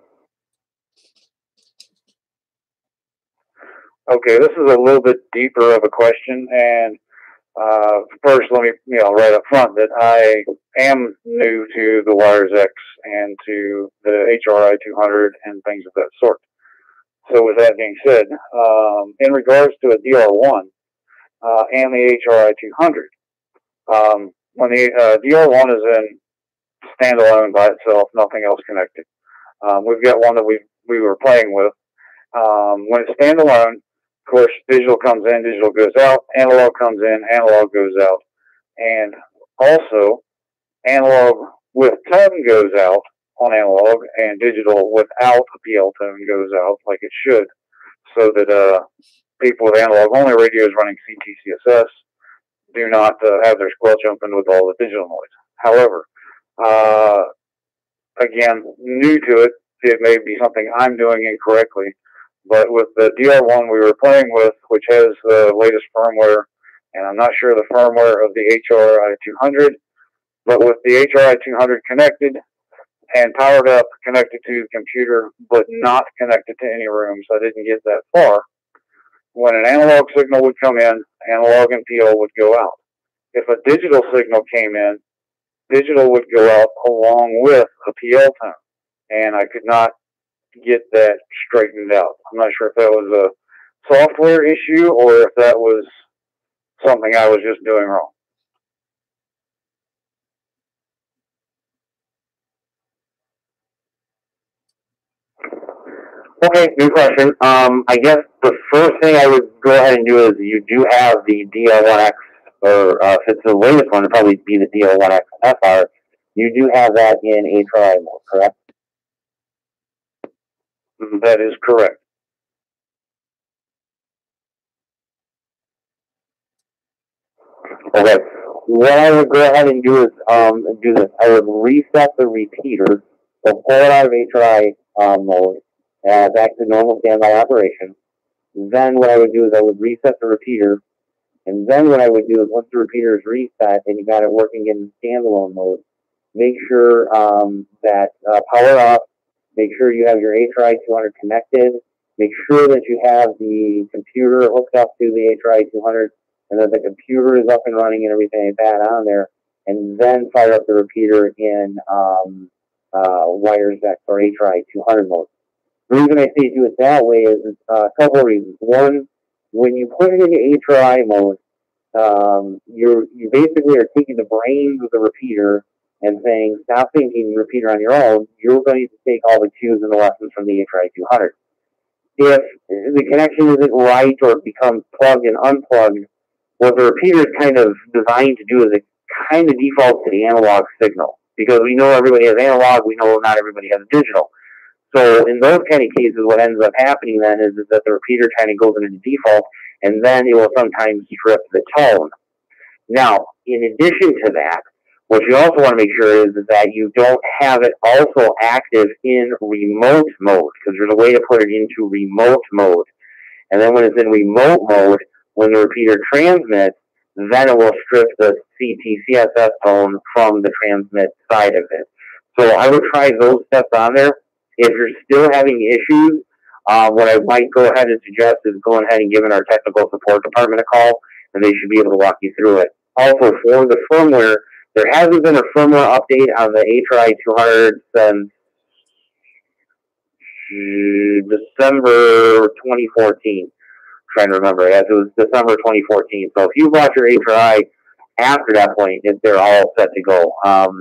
Okay, this is a little bit deeper of a question, and first, let me, right up front that I am new to the WiresX and to the HRI 200 and things of that sort. So with that being said, in regards to a DR1 and the HRI 200, when the DR1 is in standalone by itself, nothing else connected. We've got one that we were playing with. When it's standalone, of course, digital comes in, digital goes out, analog comes in, analog goes out. And also, analog with tone goes out on analog, and digital without a PL tone goes out like it should, so that people with analog-only radios running CTCSS do not have their squelch open with all the digital noise. However, again, new to it, it may be something I'm doing incorrectly. But with the DR1 we were playing with, which has the latest firmware, and I'm not sure the firmware of the HRI 200, but with the HRI 200 connected and powered up, connected to the computer, but not connected to any rooms, I didn't get that far. When an analog signal would come in, analog and PL would go out. If a digital signal came in, digital would go out along with a PL tone, and I could not get that straightened out. I'm not sure if that was a software issue or if that was something I was just doing wrong. Okay, good question. I guess the first thing I would go ahead and do is you do have the DL1X, or if it's the latest one, it'd probably be the DL1X FR. You do have that in HRI mode, correct? That is correct. Okay. What I would go ahead and do is do this. I would reset the repeater So pull it out of HRI mode, back to normal standby operation. Then what I would do is I would reset the repeater, and then what I would do is once the repeater is reset and you got it working in standalone mode, make sure that power off, make sure you have your HRI 200 connected, make sure that you have the computer hooked up to the HRI 200 and that the computer is up and running and everything like that on there, and then fire up the repeater in WiresX or HRI 200 mode. The reason I say do it that way is a couple of reasons. One, when you put it into HRI mode, you basically are taking the brains of the repeater and saying, stop thinking repeater on your own. You're going to take all the cues and the lessons from the HRI 200. If the connection isn't right or it becomes plugged and unplugged, what the repeater is kind of designed to do is it kind of defaults to the analog signal. Because we know everybody has analog, we know not everybody has digital. So in those kind of cases, what ends up happening then is that the repeater kind of goes into default, and then it will sometimes strip the tone. Now, in addition to that, what you also want to make sure is that you don't have it also active in remote mode, because there's a way to put it into remote mode. And then when it's in remote mode, when the repeater transmits, then it will strip the CT/CSS tone from the transmit side of it. So I would try those steps on there. If you're still having issues, what I might go ahead and suggest is going ahead and giving our technical support department a call, and they should be able to walk you through it. Also, for the firmware, there hasn't been a firmware update on the HRI 200 since December 2014. I'm trying to remember. Yes, it was December 2014. So if you bought your HRI after that point, they're all set to go.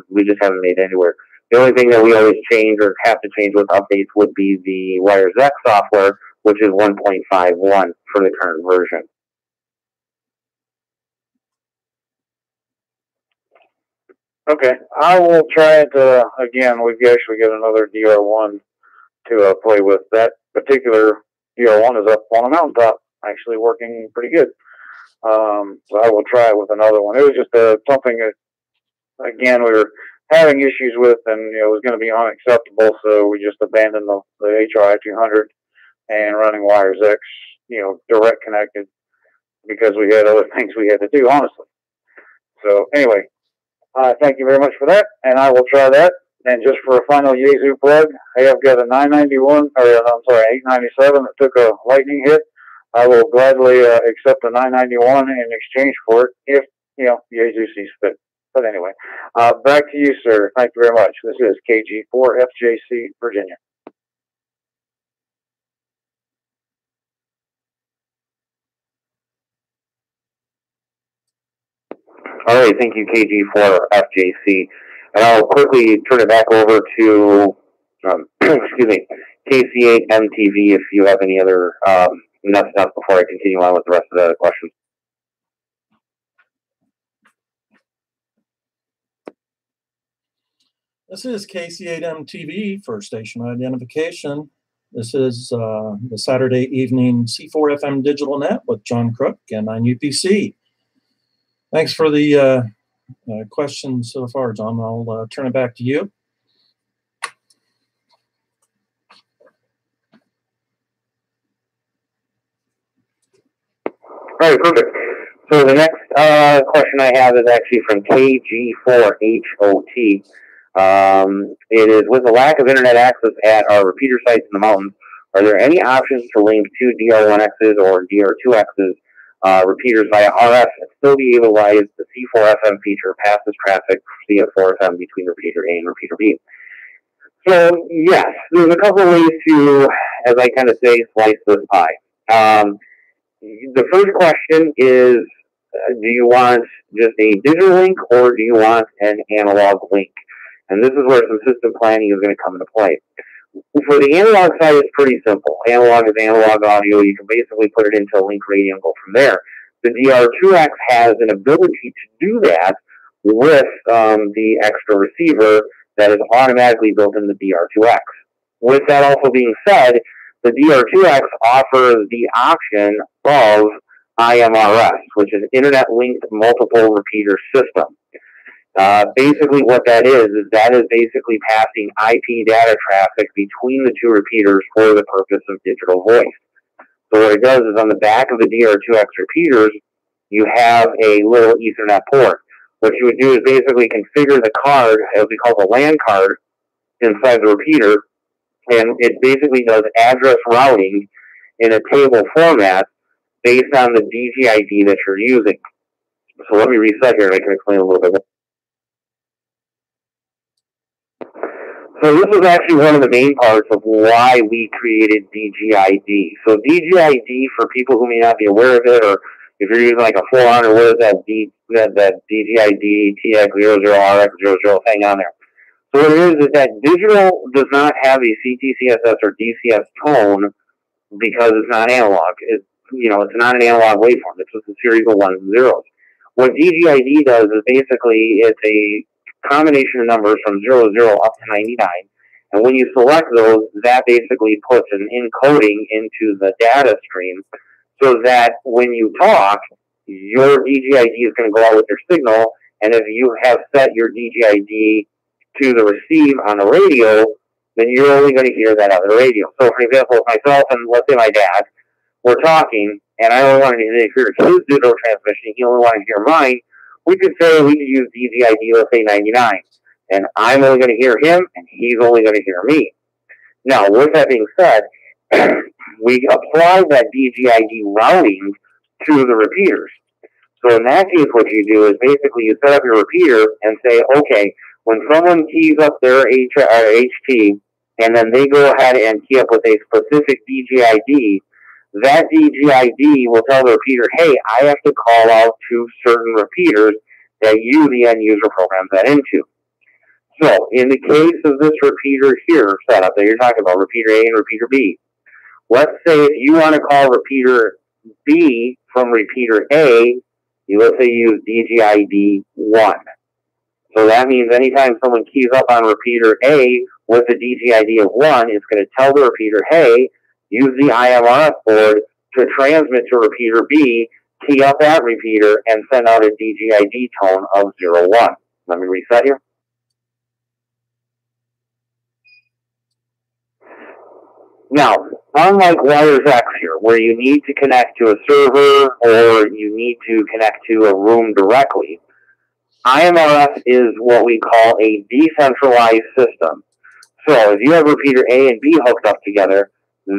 We just haven't made it anywhere. The only thing that we always change or have to change with updates would be the WiresX software, which is 1.51 for the current version. Okay, I will try it again. We've actually got another DR1 to play with. That particular DR1 is up on a mountaintop, actually working pretty good. So I will try it with another one. It was just something that, again, we were having issues with, and it was going to be unacceptable, so we just abandoned the HRI 200 and running WiresX, direct connected, because we had other things we had to do, honestly. So anyway, thank you very much for that, and I will try that. And just for a final Yaesu plug, I have got a 897 that took a lightning hit. I will gladly accept a 991 in exchange for it if, Yaesu sees fit. But anyway, back to you, sir. Thank you very much. This is KG4FJC, Virginia. All right, thank you, KG4FJC. And I'll quickly turn it back over to, excuse me, KC8MTV if you have any other nuts before I continue on with the rest of the questions. This is KC8MTV for station identification. This is the Saturday evening C4FM Digital Net with John Crook and 9UPC. Thanks for the questions so far, John. I'll turn it back to you. All right, perfect. So the next question I have is actually from KG4HOT. It is, with the lack of internet access at our repeater sites in the mountains, are there any options to link two DR1Xs or DR2Xs repeaters via RF and still be able to utilize the C4FM feature passes traffic CF4FM between repeater A and repeater B? So yes, there's a couple of ways to, as I kind of say, slice this pie. The first question is, do you want just a digital link or do you want an analog link? And this is where some system planning is going to come into play. For the analog side, it's pretty simple. Analog is analog audio. You can basically put it into a link radio and go from there. The DR2X has an ability to do that with the extra receiver that is automatically built in the DR2X. With that also being said, the DR2X offers the option of IMRS, which is Internet Linked Multiple Repeater System. Basically what that is basically passing IP data traffic between the two repeaters for the purpose of digital voice. So what it does is on the back of the DR2X repeaters, you have a little Ethernet port. What you would do is basically configure the card, as we call the LAN card, inside the repeater, and it basically does address routing in a table format based on the DGID that you're using. So let me reset here and I can explain a little bit more. So this was actually one of the main parts of why we created DGID. So DGID, for people who may not be aware of it, or if you're using like a 400, what is that DGID TX00RX00 thing on there? So what it is that digital does not have a CTCSS or DCS tone because it's not analog. It's not an analog waveform. It's just a series of ones and zeros. What DGID does is basically it's a combination of numbers from 00 up to 99. And when you select those, that basically puts an encoding into the data stream so that when you talk, your DGID is going to go out with your signal. And if you have set your DGID to the receive on the radio, then you're only going to hear that on the radio. So, for example, if myself and let's say my dad, we're talking, and I only wanted to hear his digital transmission, he only wanted to hear mine, we could say we could use DGID, let's say 99. And I'm only going to hear him, and he's only going to hear me. Now, with that being said, we apply that DGID routing to the repeaters. So in that case, what you do is basically you set up your repeater and say, okay, when someone keys up their HT, and then they go ahead and key up with a specific DGID, that DGID will tell the repeater, hey, I have to call out to certain repeaters that you, the end user, programs that into. So, in the case of this repeater here setup that you're talking about, repeater A and repeater B, let's say if you want to call repeater B from repeater A, let's say you use DGID 1. So that means anytime someone keys up on repeater A with the DGID of 1, it's going to tell the repeater, hey, use the IMRF board to transmit to repeater B, key up that repeater, and send out a DGID tone of 01. Let me reset here. Now, unlike WiresX here, where you need to connect to a server or you need to connect to a room directly, IMRF is what we call a decentralized system. So if you have repeater A and B hooked up together,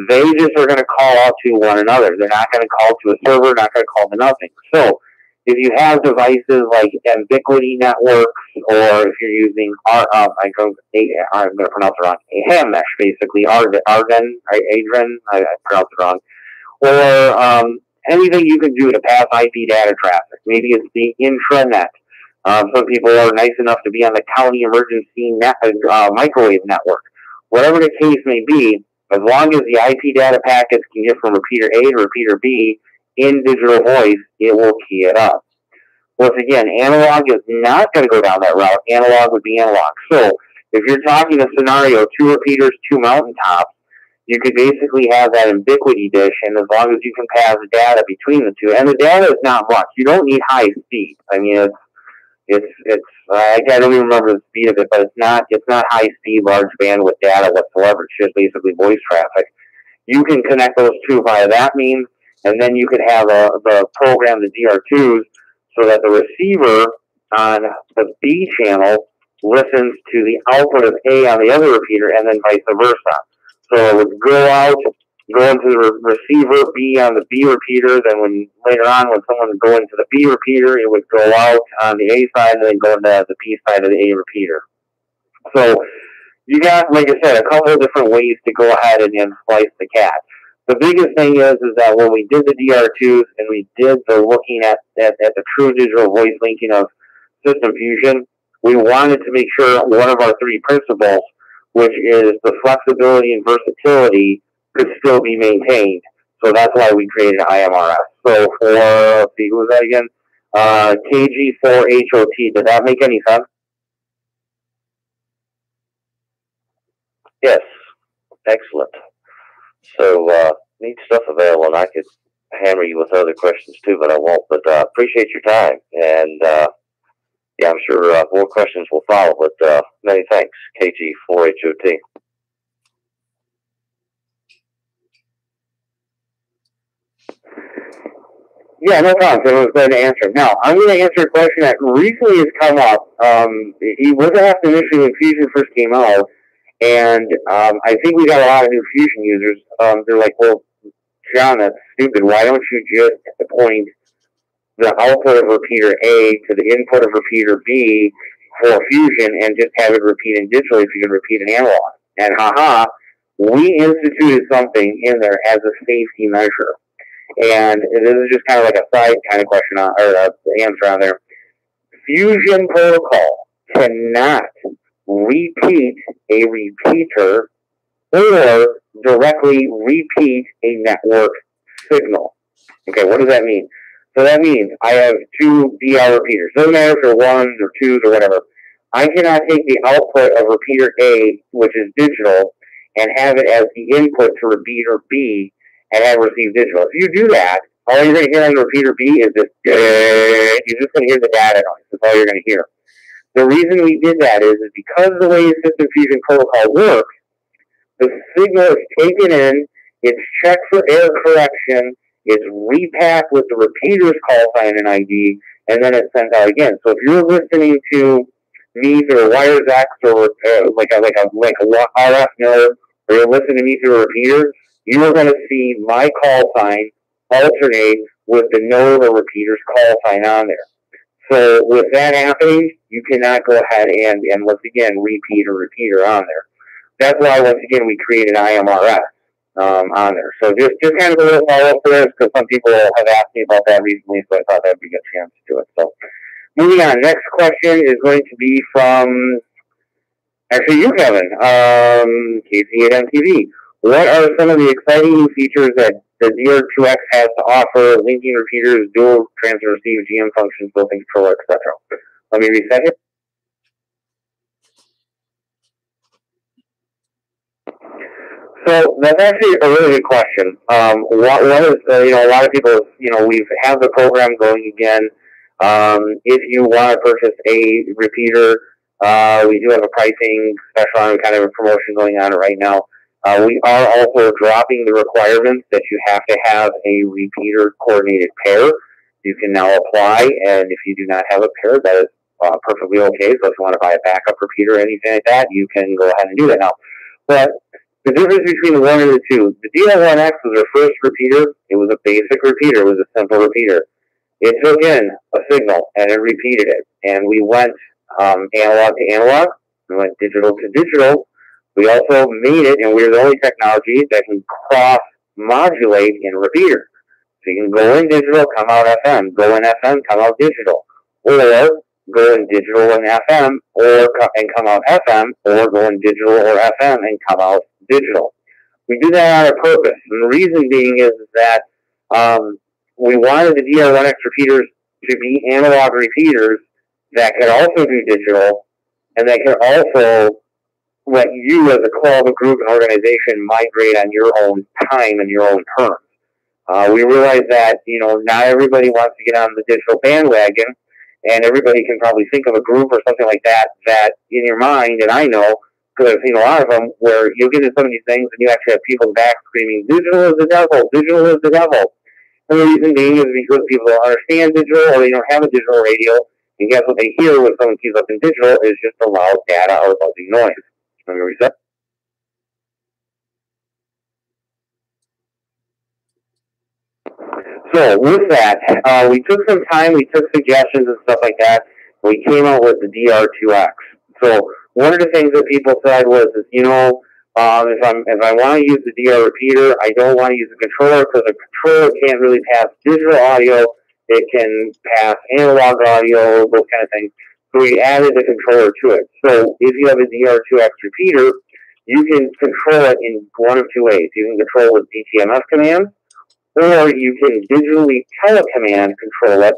they just are going to call out to one another. They're not going to call to a server, not going to call to nothing. So if you have devices like Ubiquiti networks, or if you're using I'm going to pronounce it wrong, a ham mesh, basically, Adren, I pronounced it wrong, or anything you can do to pass IP data traffic. Maybe it's the intranet. Some people are nice enough to be on the county emergency microwave network. Whatever the case may be, as long as the IP data packets can get from repeater A to repeater B in digital voice, it will key it up. Once again, analog is not going to go down that route. Analog would be analog. So if you're talking a scenario, 2 repeaters, 2 mountaintops, you could basically have that Ubiquiti dish, and as long as you can pass data between the two, and the data is not much. You don't need high speed. I mean, I don't even remember the speed of it, but it's not high speed, large bandwidth data whatsoever. It's just basically voice traffic. You can connect those two via that means, and then you could have the program, the DR2s, so that the receiver on the B channel listens to the output of A on the other repeater, and then vice versa. So it would go out, go into the receiver, B on the B repeater, then later on when someone would go into the B repeater, it would go out on the A side and then go into the B side of the A repeater. So you got, like I said, a couple of different ways to go ahead and slice the cat. The biggest thing is that when we did the DR2s and we did the looking at the true digital voice linking of System Fusion, we wanted to make sure one of our 3 principles, which is the flexibility and versatility, could still be maintained. So that's why we created IMRF. So for, let's see, who was that again? KG4HOT. Did that make any sense? Yes. Excellent. So, neat stuff available, and I could hammer you with other questions too, but I won't. But appreciate your time, and yeah, I'm sure more questions will follow, but many thanks, KG4HOT. Yeah, no problem. So I was going to answer. Now, I'm going to answer a question that recently has come up. He wasn't asked initially when Fusion first came out, and I think we got a lot of new Fusion users. They're like, well, John, that's stupid. Why don't you just point the output of repeater A to the input of repeater B for Fusion and just have it repeat in digital if you can repeat an analog? And haha, we instituted something in there as a safety measure. And this is just kind of like a side kind of question or answer on there. Fusion protocol cannot repeat a repeater or directly repeat a network signal. Okay, what does that mean? So that means I have two DR repeaters. Doesn't matter if they're ones or twos or whatever. I cannot take the output of repeater A, which is digital, and have it as the input to repeater B and have received digital. If you do that, all you're going to hear on the repeater B is this. You're just going to hear the data noise. That's all you're going to hear. The reason we did that is because the way System Fusion protocol works, the signal is taken in, it's checked for error correction, it's repacked with the repeater's call sign and ID, and then it's sent out again. So if you're listening to me through a Wires X or like a RF node, or you're listening to me through a repeater, you are going to see my call sign alternate with the node or repeater's call sign on there. So with that happening, you cannot go ahead and once again repeat a repeater on there. That's why once again we created IMRS on there. So just kind of a little follow up for this because some people have asked me about that recently, so I thought that'd be a good chance to do it. So moving on, next question is going to be from actually you, Kevin, KC8MTV. What are some of the exciting new features that the DR2X has to offer? Linking repeaters, dual transfer receive, GM functions, built-in controller, etc. Let me reset it. So that's actually a really good question. What is, a lot of people, we've had the program going again. If you want to purchase a repeater, we do have a pricing special on kind of a promotion going on right now. We are also dropping the requirements that you have to have a repeater coordinated pair. You can now apply, and if you do not have a pair, that is perfectly okay. So if you want to buy a backup repeater or anything like that, you can go ahead and do that now. But the difference between the one and the two, the DR1X was our first repeater. It was a basic repeater. It was a simple repeater. It took in a signal, and it repeated it. And we went analog to analog. We went digital to digital. We also made it, and we're the only technology that can cross-modulate in a repeater. So you can go in digital, come out FM. Go in FM, come out digital. Or go in digital and FM, and come out FM, or go in digital or FM and come out digital. We do that on purpose. And the reason being is that we wanted the DR1X repeaters to be analog repeaters that could also do digital, and that could also let you as a club, a group, an organization migrate on your own time and your own terms. We realize that, not everybody wants to get on the digital bandwagon, and everybody can probably think of a group or something like that in your mind, and I know, because I've seen a lot of them, where you'll get into some of these things and you actually have people back screaming, digital is the devil, digital is the devil. And the reason being is because people don't understand digital, or they don't have a digital radio, and guess what they hear when someone keeps up in digital is just a loud data or buzzing noise. Let me reset. So with that, we took some time, we took suggestions and stuff like that, and we came out with the DR2X. So one of the things that people said was, if I want to use the DR repeater, I don't want to use the controller because the controller can't really pass digital audio. It can pass analog audio, those kind of things. So we added the controller to it. So if you have a DR2X repeater, you can control it in one of two ways. You can control with DTMF commands, or you can digitally telecommand control it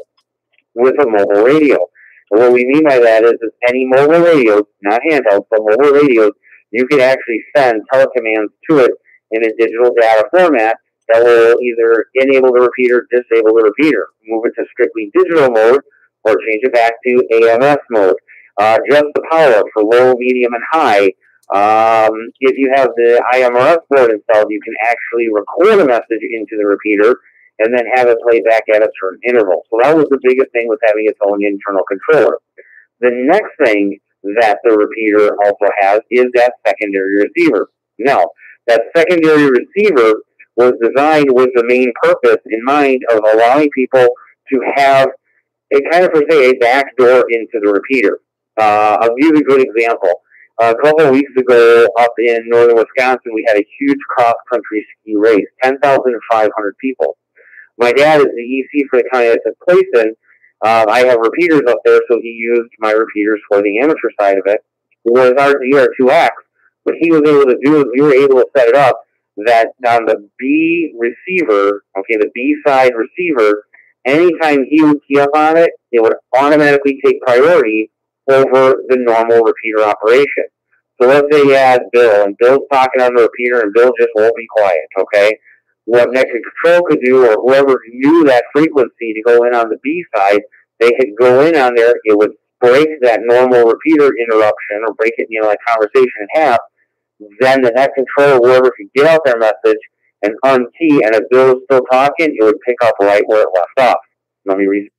with a mobile radio. And what we mean by that is any mobile radios, not handhelds, but mobile radios, you can actually send telecommands to it in a digital data format that will either enable the repeater, disable the repeater, move it to strictly digital mode, or change it back to AMS mode. Adjust the power for low, medium, and high. If you have the IMRS board installed, you can actually record a message into the repeater and then have it play back at a certain interval. So that was the biggest thing with having its own internal controller. The next thing that the repeater also has is that secondary receiver. Now, that secondary receiver was designed with the main purpose in mind of allowing people to have a kind of, per se, a back door into the repeater. I'll give you a good example. A couple of weeks ago, up in northern Wisconsin, we had a huge cross-country ski race, 10,500 people. My dad is the EC for the county that took place in. I have repeaters up there, so he used my repeaters for the amateur side of it. It was our DR2X. What he was able to do is we were able to set it up that on the B receiver, okay, the B side receiver, anytime he would key up on it, it would automatically take priority over the normal repeater operation. So let's say you had Bill, and Bill's talking on the repeater, and Bill just won't be quiet, okay? What Nexus Control could do, or whoever knew that frequency to go in on the B side, they could go in on there, it would break that normal repeater interruption, or break it, like conversation in half. Then the Nexus Control, whoever could get out their message and unkey, and if Bill was still talking, it would pick up right where it left off. Let me read.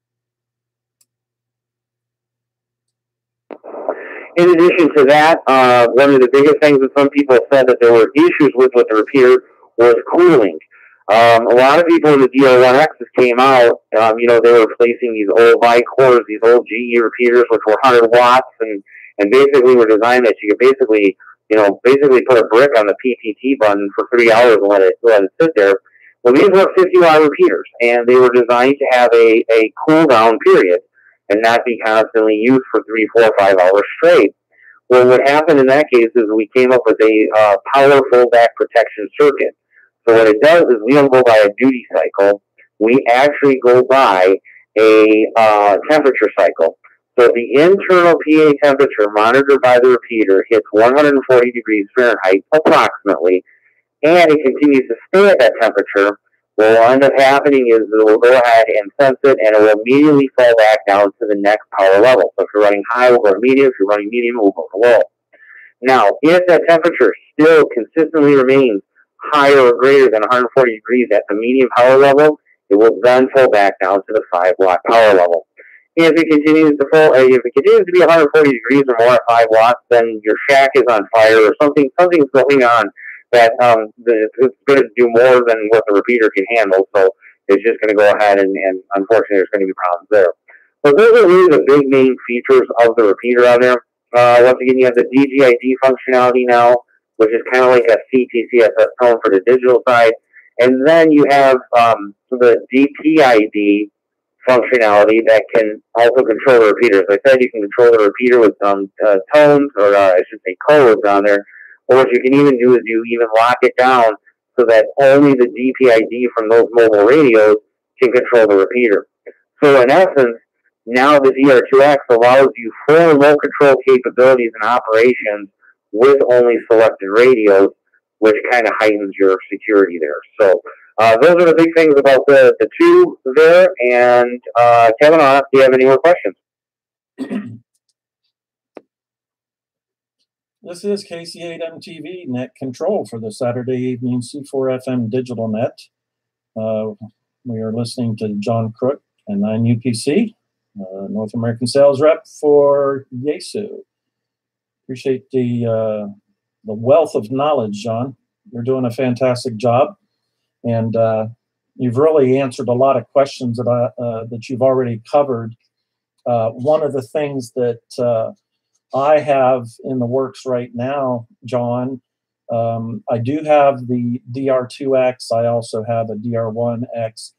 In addition to that, one of the biggest things that some people said that there were issues with the repeater was cooling. A lot of people in the DR1Xs came out, they were replacing these old Vicors, these old GE repeaters, which were 100 watts, and basically were designed that you could basically put a brick on the PTT button for 3 hours and let it sit there. Well, these were 50-watt repeaters, and they were designed to have a cool down period and not be constantly used for 3, 4, 5 hours straight. Well, what happened in that case is we came up with a power fallback protection circuit. So what it does is we don't go by a duty cycle. We actually go by a temperature cycle. So the internal PA temperature monitored by the repeater hits 140 degrees Fahrenheit approximately, and it continues to stay at that temperature. What will end up happening is it will go ahead and sense it, and it will immediately fall back down to the next power level. So if you're running high, we'll go to medium. If you're running medium, we'll go to low. Now, if that temperature still consistently remains higher or greater than 140 degrees at the medium power level, it will then fall back down to the 5-watt power level. If it continues to be 140 degrees or more at 5 watts, then your shack is on fire or something's going on that it's going to do more than what the repeater can handle. So it's just going to go ahead and unfortunately there's going to be problems there. So those are really the big main features of the repeater on there. Once again, you have the DGID functionality now, which is kind of like a CTCSS tone for the digital side. And then you have the DPID functionality that can also control the repeater. As I said, you can control the repeater with some tones, or I should say codes on there. Or what you can even do is you even lock it down so that only the DPID from those mobile radios can control the repeater. So in essence, now the DR2X allows you full remote control capabilities and operations with only selected radios, which kind of heightens your security there. So those are the big things about the two there. And Kevin, I'll ask, do you have any more questions? This is KC8MTV Net Control for the Saturday evening C4FM Digital Net. We are listening to John Crook and 9UPC, North American sales rep for Yaesu. Appreciate the wealth of knowledge, John. You're doing a fantastic job, and you've really answered a lot of questions that you've already covered. One of the things that I have in the works right now, John, I do have the DR2X. I also have a DR1X.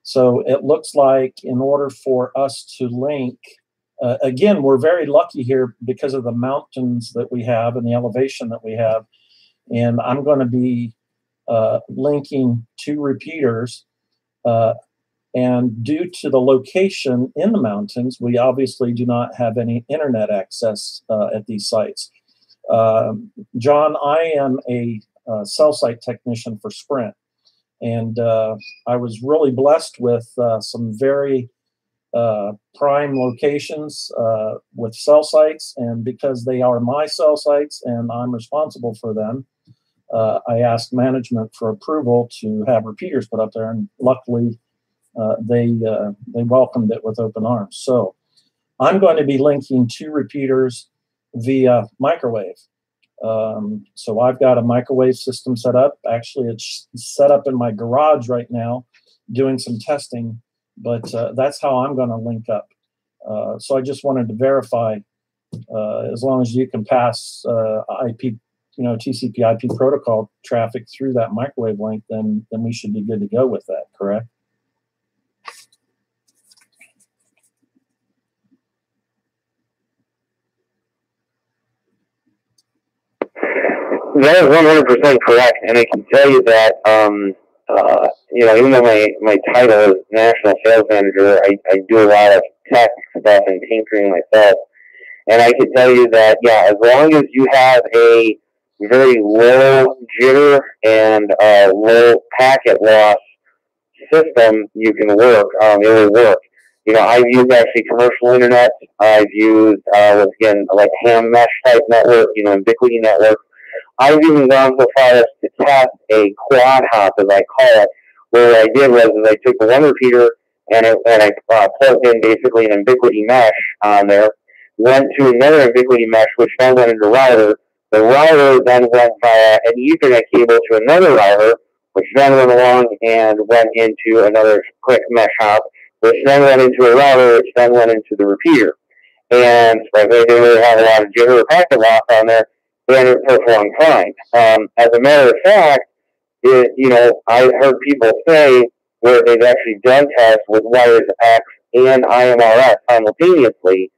So it looks like in order for us to link, again, we're very lucky here because of the mountains that we have and the elevation that we have. And I'm going to be linking two repeaters. And due to the location in the mountains, we obviously do not have any internet access at these sites. John, I am a cell site technician for Sprint. And I was really blessed with some very prime locations with cell sites, and because they are my cell sites and I'm responsible for them, I asked management for approval to have repeaters put up there, and luckily they welcomed it with open arms. So I'm going to be linking 2 repeaters via microwave. So I've got a microwave system set up. Actually, it's set up in my garage right now, doing some testing, but that's how I'm going to link up. So I just wanted to verify, as long as you can pass IP, TCP/IP protocol traffic through that microwave link, then we should be good to go with that. Correct? That is 100% correct, and I can tell you that, even though my title is National Sales Manager, I do a lot of tech stuff and tinkering myself, and I can tell you that, yeah, as long as you have a very low jitter and low packet loss system, you can work. It will work. I've used actually commercial internet. I've used, again, like ham mesh type network, Ubiquiti network. I've even gone so far as to test a quad hop, as I call it, where what I did was I took one repeater and I plugged in basically an Ubiquiti mesh on there, went to another Ubiquiti mesh, which then went into router. The router then went via an Ethernet cable to another router, which then went along and went into another quick mesh hop, which then went into a router, which then went into the repeater. And like they didn't really have a lot of jitter or packet loss on there, and it performed fine. As a matter of fact, I heard people say where they've actually done tests with Wires X and IMRS simultaneously,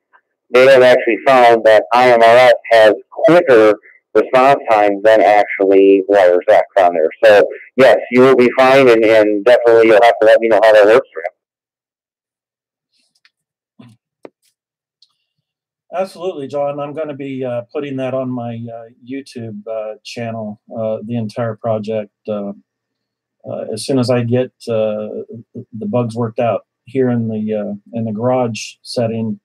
they have actually found that IMRS has quicker response times than actually Wires X on there. So, yes, you will be fine, and definitely you'll have to let me know how that works for you. Absolutely, John. I'm going to be putting that on my YouTube channel, the entire project, as soon as I get the bugs worked out. Here in the garage setting,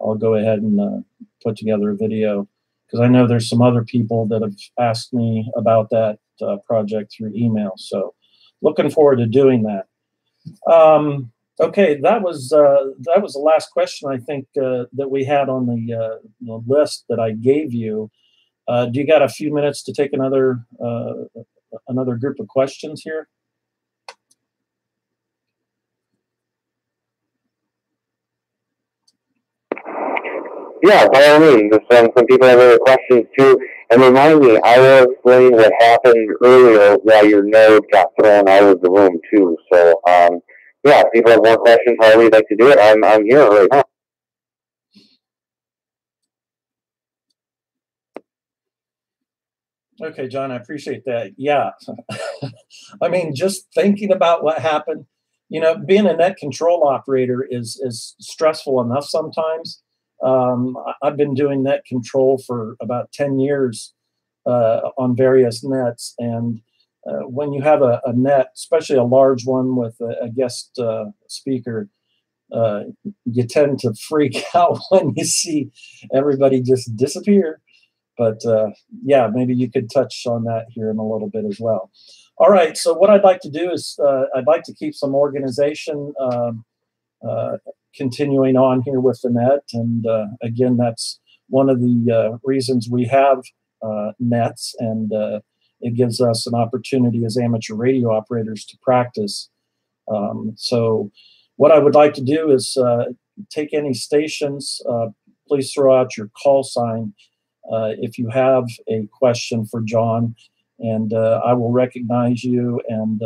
I'll go ahead and put together a video, because I know there's some other people that have asked me about that project through email. So looking forward to doing that. Okay, that was the last question I think that we had on the list that I gave you. Do you got a few minutes to take another group of questions here? Yeah, by all means. Some people have other questions too. And remind me, I will explain what happened earlier while your node got thrown out of the room too. So, yeah, if people have more questions, however you'd like to do it, I'm here right now. Okay, John, I appreciate that. Yeah. I mean, just thinking about what happened, being a net control operator is stressful enough sometimes. I've been doing net control for about 10 years on various nets. And when you have a net, especially a large one with a guest speaker, you tend to freak out when you see everybody just disappear. But yeah, maybe you could touch on that here in a little bit as well. All right, so what I'd like to do is I'd like to keep some organization continuing on here with the net. And again, that's one of the reasons we have nets, and it gives us an opportunity as amateur radio operators to practice. So what I would like to do is take any stations, please throw out your call sign if you have a question for John, and I will recognize you and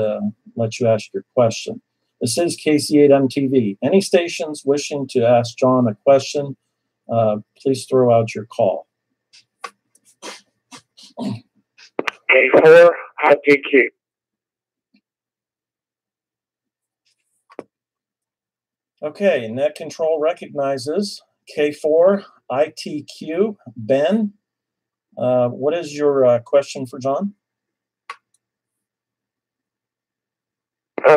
let you ask your question. This is KC8MTV. Any stations wishing to ask John a question, please throw out your call. K4 ITQ. Okay, net control recognizes K4 ITQ. Ben, what is your question for John?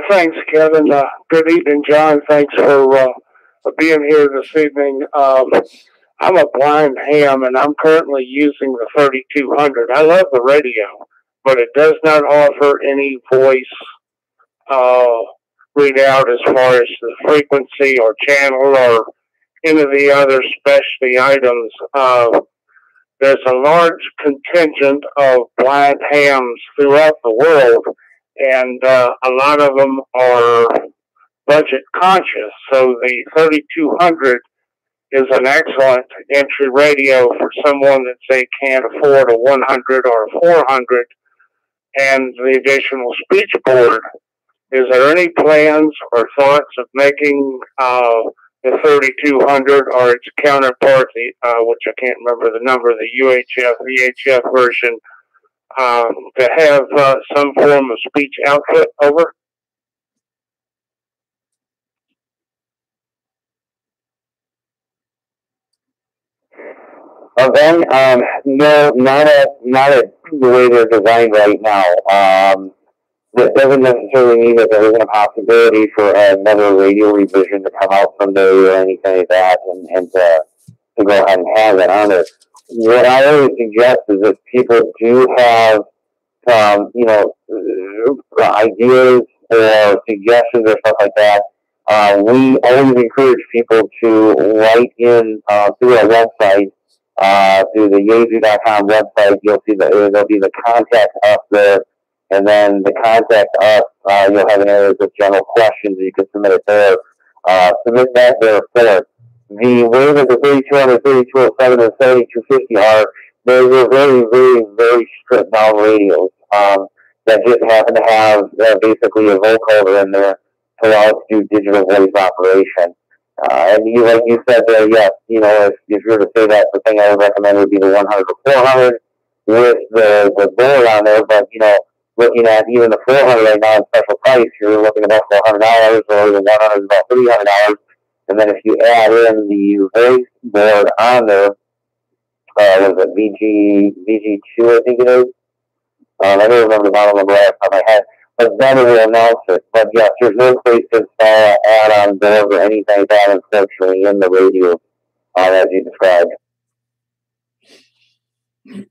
Thanks, Kevin. Good evening, John. Thanks for being here this evening. I'm a blind ham, and I'm currently using the 3200. I love the radio, but it does not offer any voice readout as far as the frequency or channel or any of the other specialty items. There's a large contingent of blind hams throughout the world, and a lot of them are budget conscious. So the 3200 is an excellent entry radio for someone that, say, can't afford a 100 or a 400 and the additional speech board. Is there any plans or thoughts of making the 3200 or its counterpart, which I can't remember the number, the UHF, VHF version, to have some form of speech output? Over. Ben, no, not at the way they're designed right now. That doesn't necessarily mean that there isn't a possibility for another radio revision to come out someday or anything like that, and to go ahead and have it on there. What I always suggest is that people do have, ideas or suggestions or stuff like that. We always encourage people to write in through our website. Through the Yaesu.com website, there'll be the contact us there, and then the contact us, you'll have an area with general questions, you can submit it there. Submit that there for the way that the 3200, 3207, and 7250 are, they're very, very, very stripped down radios that just happen to have basically a vocoder in there to allow us to do digital voice operation. And like you said there, yes, if you were to say that, the thing I would recommend would be the 100 or 400 with the board on there. But, looking at even the 400 right now at special price, you're looking at about $400, or the 100 is about $300. And then if you add in the voice board on there, was it VG2, I think it is? I don't remember the model number off the top of my head. But then it will announce it. But yes, there's no place to install add-on board or anything like that, unfortunately, in the radio, as you described.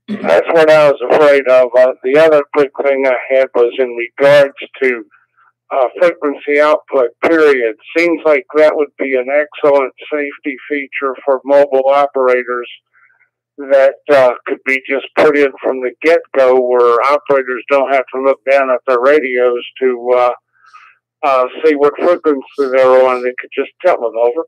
That's what I was afraid of. The other quick thing I had was in regards to frequency output, period. Seems like that would be an excellent safety feature for mobile operators that could be just put in from the get-go, where operators don't have to look down at their radios to see what frequency they're on. They could just tell them. Over.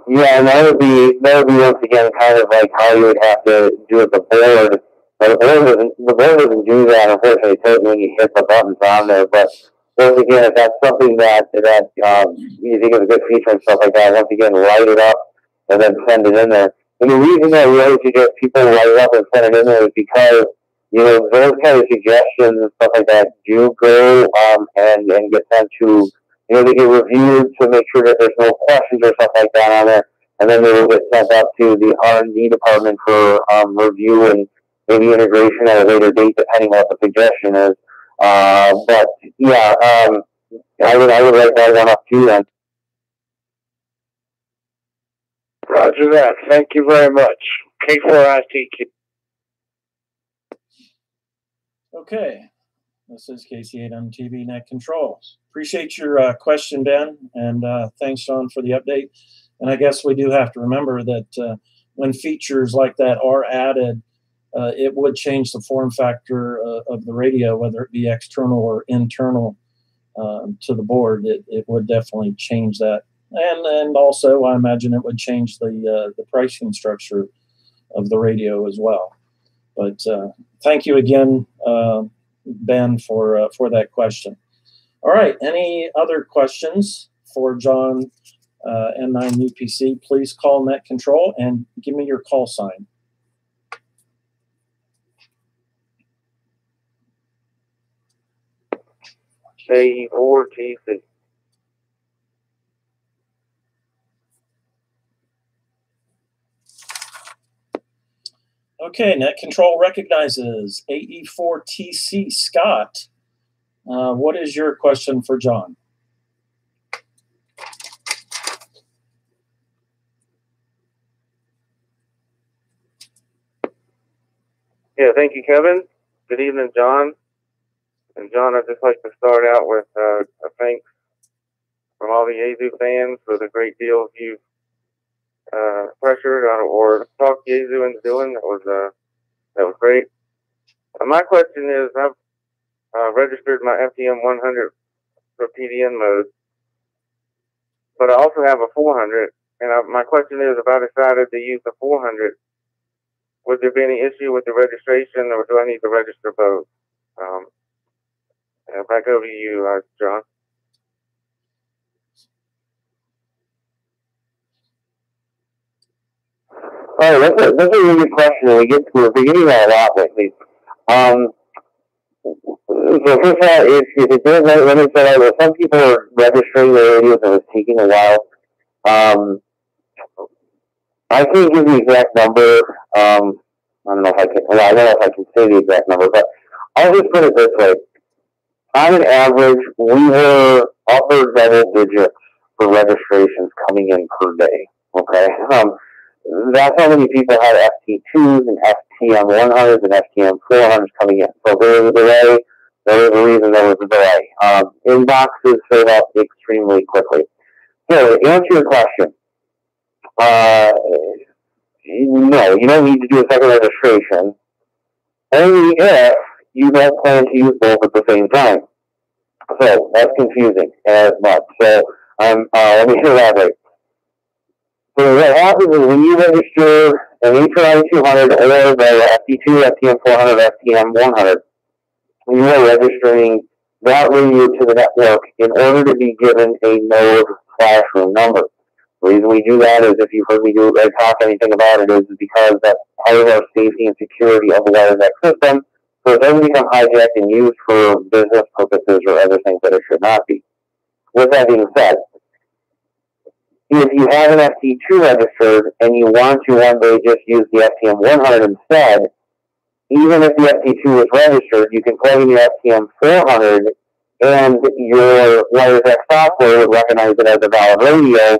Yeah, and that would be once again kind of like how you would have to do with the board. The board doesn't do that, unfortunately, when you hit the buttons on there. But once again, if that's something that you think is a good feature and stuff like that, once again, write it up and then send it in there. And the reason that we always suggest people write it up and send it in there is because, those kind of suggestions and stuff like that do go and get sent to, they get reviewed to make sure that there's no questions or stuff like that on there. And then they will get sent up to the R&D department for review and maybe integration at a later date, depending on what the suggestion is. But yeah, I would write that one up too then. Roger that. Thank you very much. K4ITQ. Okay. This is KC8M Net Control. Appreciate your question, Ben, and thanks, Sean, for the update. And I guess we do have to remember that when features like that are added, it would change the form factor of the radio, whether it be external or internal to the board. It would definitely change that. And also, I imagine it would change the pricing structure of the radio as well. But thank you again, Ben, for that question. All right, any other questions for John N9UPC? Please call Net Control and give me your call sign. K4TC. Okay, Net Control recognizes AE4TC Scott. What is your question for John? Yeah, thank you, Kevin. Good evening, John. And John, I'd just like to start out with a thanks from all the Yazoo fans for the great deals you've pressured or talked Yazoo into doing. That was great. My question is, I've registered my FTM 100 for PDN mode, but I also have a 400. And my question is, if I decided to use the 400, would there be any issue with the registration, or do I need to register both? Back over to you, John. All right, that's a really good question, and we're getting that a lot lately. So first of all, if it does, let me say that some people are registering their radios and it's taking a while. I can't give the exact number. I don't know if I can. Well, I don't know if I can say the exact number, but I'll just put it this way. On an average, we were upper double digits for registrations coming in per day. Okay, that's how many people had FT2s and FTM 100s and FTM 400s coming in. So there was a delay. There was a reason there was a delay. Inboxes filled up extremely quickly. So to answer your question, no, you don't need to do a second registration. Only if you don't plan to use both at the same time. So that's confusing as much. So let me elaborate. So what happens is when you register an HRI 200 or the FT2, FTM 400, FTM 100, you are registering that radio to the network in order to be given a node classroom number. The reason we do that is, if you've heard me talk anything about it, is because that's part of our safety and security of the WireX system, so it doesn't become hijacked and used for business purposes or other things that it should not be. With that being said, if you have an FT2 registered and you want to one day just use the FTM 100 instead, even if the FT2 is registered, you can plug in your FTM 400 and your WireX software would recognize it as a valid radio,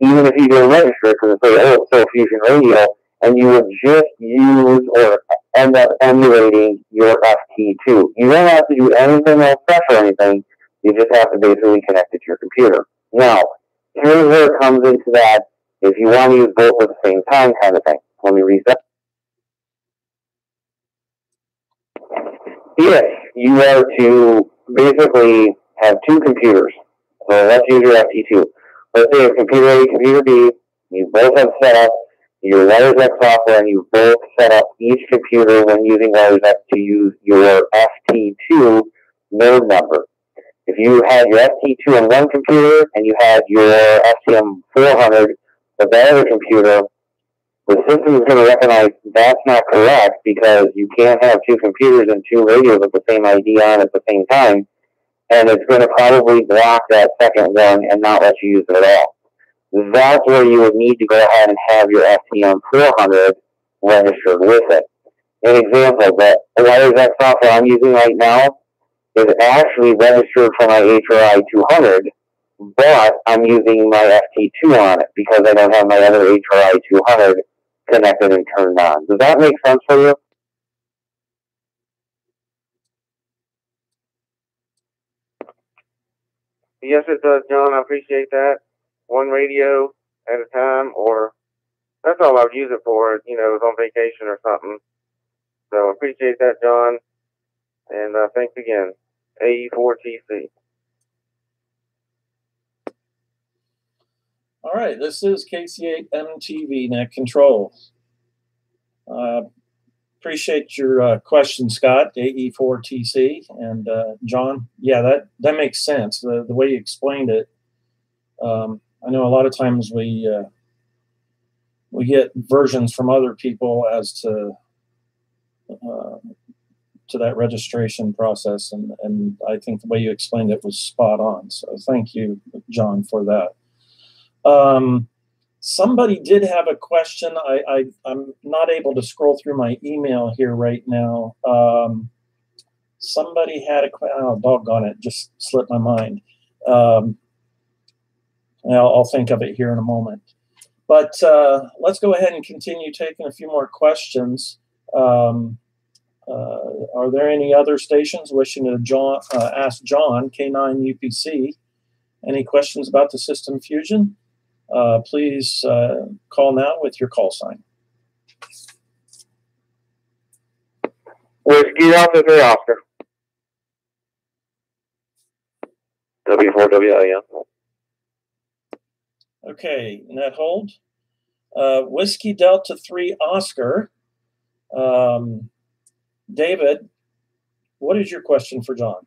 even if you didn't register it, because it's a Fusion radio, and you would just use or end up emulating your FT2. You don't have to do anything else special or anything. You just have to basically connect it to your computer. Now, here's where it comes into that if you want to use both at the same time kind of thing. Let me reset. If you are to basically have two computers, so let's use your FT2. Let's say computer A, computer B, you both have set up your WireX software, and you both set up each computer when using WireX to use your FT2 node number. If you had your FT2 on one computer and you had your FTM 400 on the other computer, the system is going to recognize that's not correct, because you can't have two computers and two radios with the same ID on at the same time, and it's going to probably block that second one and not let you use it at all. That's where you would need to go ahead and have your FTM 400 registered with it. An example, the WireX software I'm using right now is actually registered for my HRI 200, but I'm using my FT2 on it because I don't have my other HRI 200 connected and turned on. Does that make sense for you? Yes, it does, John. I appreciate that. One radio at a time, or that's all I would use it for, you know, on vacation or something. So I appreciate that, John. And thanks again. AE4TC. All right, this is KC8MTV Net Control. Appreciate your question, Scott, AE4TC. And John, yeah, that makes sense. The way you explained it, I know a lot of times we get versions from other people as to that registration process, and I think the way you explained it was spot on. So thank you, John, for that. Somebody did have a question. I'm not able to scroll through my email here right now. somebody had a question. Oh, doggone it, just slipped my mind. I'll think of it here in a moment. But let's go ahead and continue taking a few more questions. Are there any other stations wishing to ask John, K9 UPC, any questions about the system fusion? Please call now with your call sign. Whiskey Alpha 3 Oscar. W4WIM. Okay, net hold. Whiskey Delta 3 Oscar. David, what is your question for John?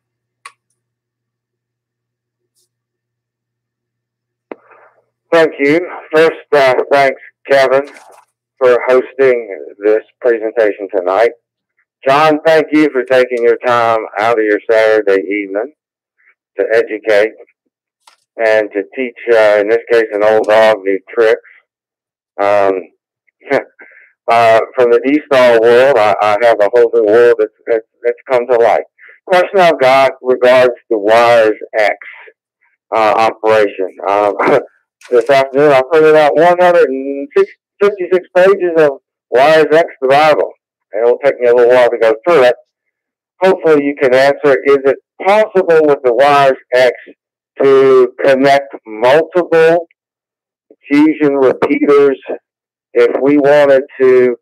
Thank you. First, thanks, Kevin, for hosting this presentation tonight. John, thank you for taking your time out of your Saturday evening to educate and to teach, in this case, an old dog new tricks. From the D-Star world, I have a whole new world that's come to light. Question I've got regards to Wires X operation. This afternoon, I printed out 156 pages of Wires X, the Bible. It'll take me a little while to go through it. Hopefully you can answer, is it possible with the Wires X to connect multiple fusion repeaters if we wanted to,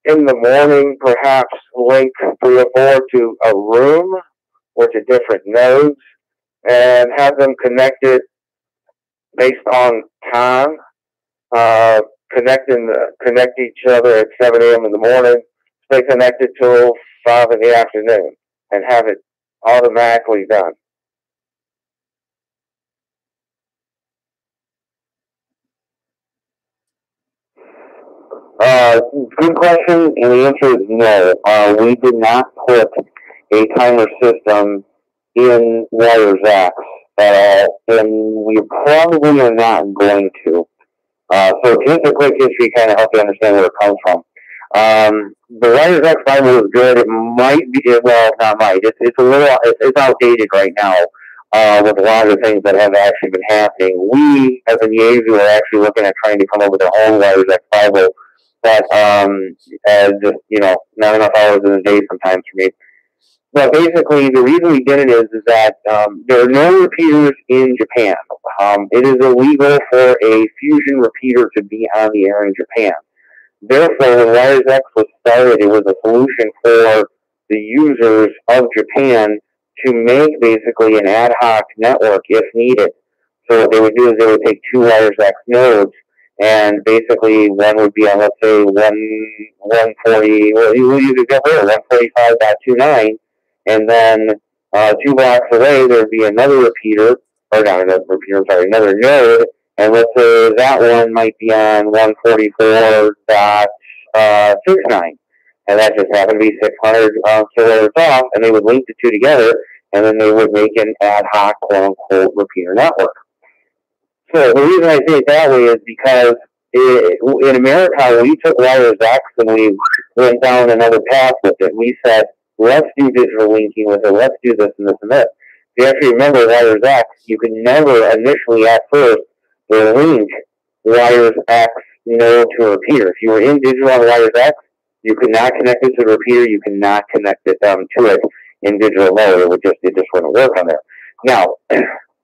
in the morning, perhaps link 3 or 4 to a room or to different nodes and have them connected based on time, connect each other at 7 a.m. in the morning, stay connected till 5 in the afternoon, and have it automatically done? Good question, and the answer is no. We did not put a timer system in Wires X at all, and we probably are not going to. So just a quick history kind of help you understand where it comes from. The Wires X Bible is good. It might be, well, not might. It's outdated right now with a lot of things that have actually been happening. We, as a Yaesu, are actually looking at trying to come up with our own Wires X Bible. But just, not enough hours in the day sometimes for me. But basically, the reason we did it is that there are no repeaters in Japan. It is illegal for a fusion repeater to be on the air in Japan. Therefore, when Wires X was started, it was a solution for the users of Japan to make basically an ad hoc network if needed. So what they would do is they would take 2 Wires X nodes, and basically one would be on, let's say, 140, well, you could get rid of 145.29, and then 2 blocks away there'd be another repeater, or not another repeater, sorry, another node, and let's say that one might be on 144.69, and that just happened to be 600 kilohertz off, and they would link the 2 together, and then they would make an ad hoc, quote-unquote, repeater network. So the reason I say it that way is because in America, we took Wires X and we went down another path with it. We said, let's do digital linking with it, let's do this and this and this. If you actually remember Wires X, you could never initially at first link Wires X node to a repeater. If you were in digital on Wires X, you could not connect it to the repeater, you could not connect it to it in digital mode. It just wouldn't work on there. Now,